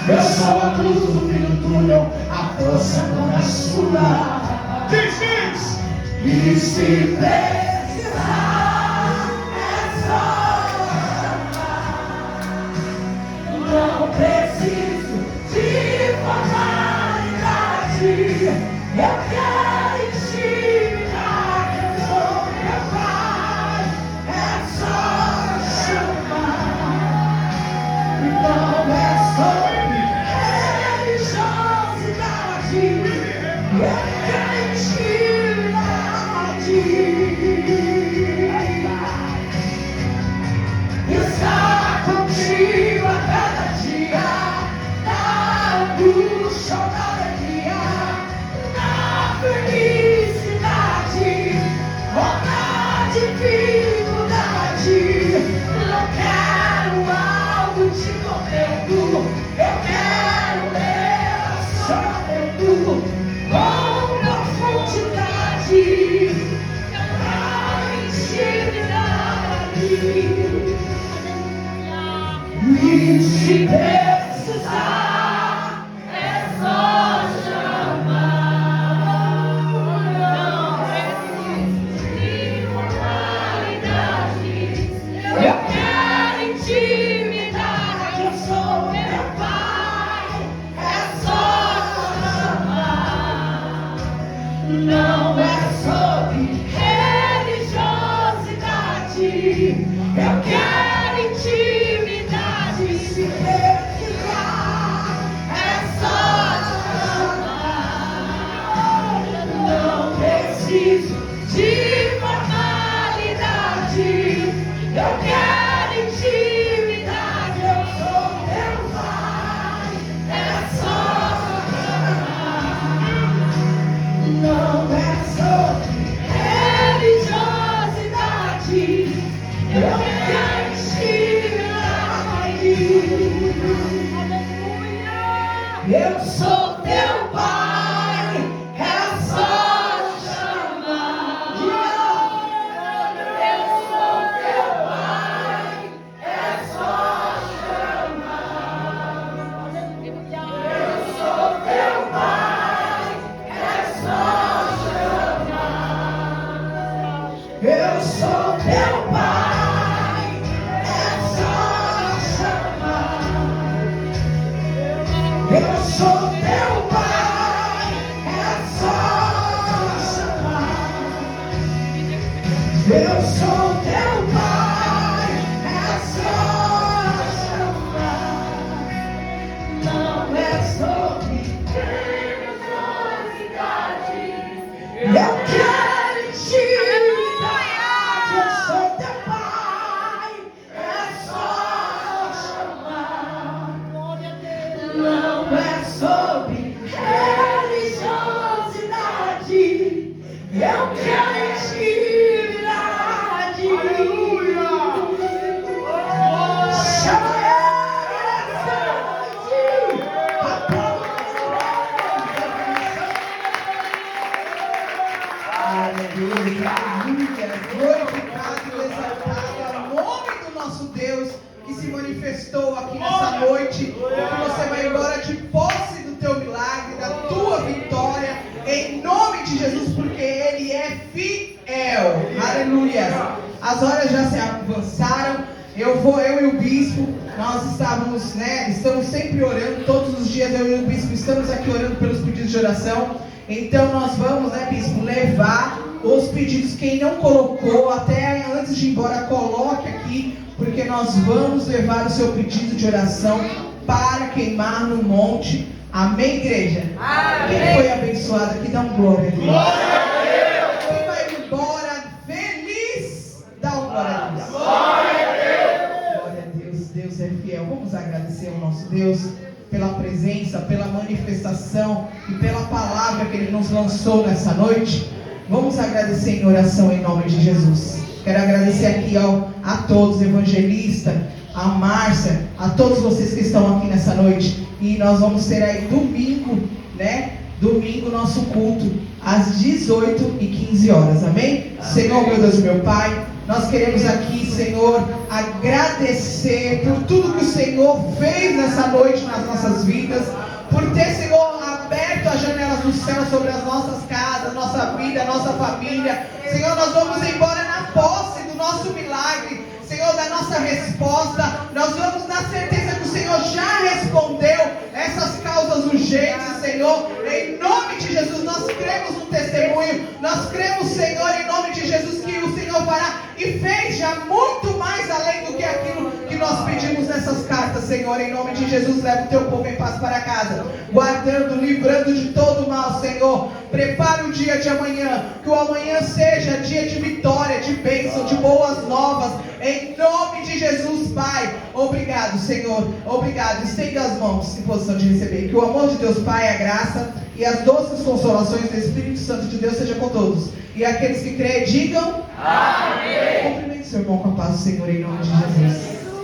Eu sou a luz do fim do túnel, a força toda sua. Diz! E se precisar, é só chamar. Não preciso de formalidade. Eu quero intimidade. Eu sou meu pai. É só chamar. Não é sobre religiosidade. Eu quero intimidade. Estar contigo a cada dia, na angústia ou na alegria, na felicidade ou na dificuldade. Não quero algo te comendo, eu quero relacionamento com profundidade, intimidade. E se precisar, é só chamar. Não preciso de formalidade. Eu quero intimidade. Eu sou meu pai. É só chamar. Não é sobre religiosidade. Eu quero intimidade. Se precisar, é só chamar. Não preciso de formalidade. Eu quero intimidade. Eu sou teu pai. É só chamar. Não é sobre religiosidade. Eu quero intimidade. Eu sou teu pai. É só chamar. Eu sou teu pai. É só chamar. Eu sou teu pai. É só chamar. Eu sou teu pai. É só chamar. Eu sou teu pai. É só chamar. Eu sou teu pai. É só chamar. Não é sobre religiosidade. Eu quero intimidade. Eu sou teu pai. É só chamar. Não é sobre religiosidade. Eu quero intimidade. Chama ele essa noite. Aleluia. Glorificado e exaltado é o nome do nosso Deus que se manifestou aqui nessa noite. Que você vai embora de posse do teu milagre, da tua vitória, em nome de Jesus, porque Ele é fiel. Aleluia. As horas já se avançaram. Eu e o bispo, nós estamos sempre orando, todos os dias eu e o bispo estamos aqui orando pelos pedidos de oração. Então nós vamos, bispo, levar os pedidos. Quem não colocou, até antes de ir embora, coloque aqui, porque nós vamos levar o seu pedido de oração para queimar no monte. Amém, igreja? Amém. Quem foi abençoado aqui, dá um glória a Deus. Glória a Deus. Quem vai embora feliz, dá um glória a Deus. Glória a Deus. Glória a Deus, Deus é fiel. Vamos agradecer ao nosso Deus pela presença, pela manifestação e pela palavra que Ele nos lançou nessa noite. Vamos agradecer em oração em nome de Jesus. Quero agradecer aqui a todos, evangelista, a Márcia, a todos vocês que estão aqui nessa noite. E nós vamos ter aí domingo, Domingo, nosso culto, às 18h15. Amém? Senhor, meu Deus e meu Pai, nós queremos aqui, Senhor, agradecer por tudo que o Senhor fez nessa noite nas nossas vidas, por ter, Senhor, aberto as janelas do céu sobre as nossas casas, nossa vida, nossa família. Senhor, nós vamos embora na posse do nosso milagre, Senhor, da nossa resposta. Nós vamos na certeza que o Senhor já respondeu essas causas urgentes, Senhor. Em nome de Jesus, nós cremos no testemunho. Nós cremos, Senhor, em nome de Jesus, que o Senhor fará e fez já muito mais além do que aquilo que nós pedimos nessas cartas, Senhor. Em nome de Jesus, leva o teu povo em paz para casa, guardando, livrando de todo mal, Senhor. Prepara o dia de amanhã, que o amanhã seja dia de vitória, de bênção, de boas novas. Em nome de Jesus, Pai. Obrigado, Senhor. Obrigado. Estenda as mãos em posição de receber. Que o amor de Deus, Pai, a graça e as doces consolações do Espírito Santo de Deus seja com todos. E aqueles que creem, digam amém. Cumprimente seu irmão com a paz do Senhor em nome de Jesus.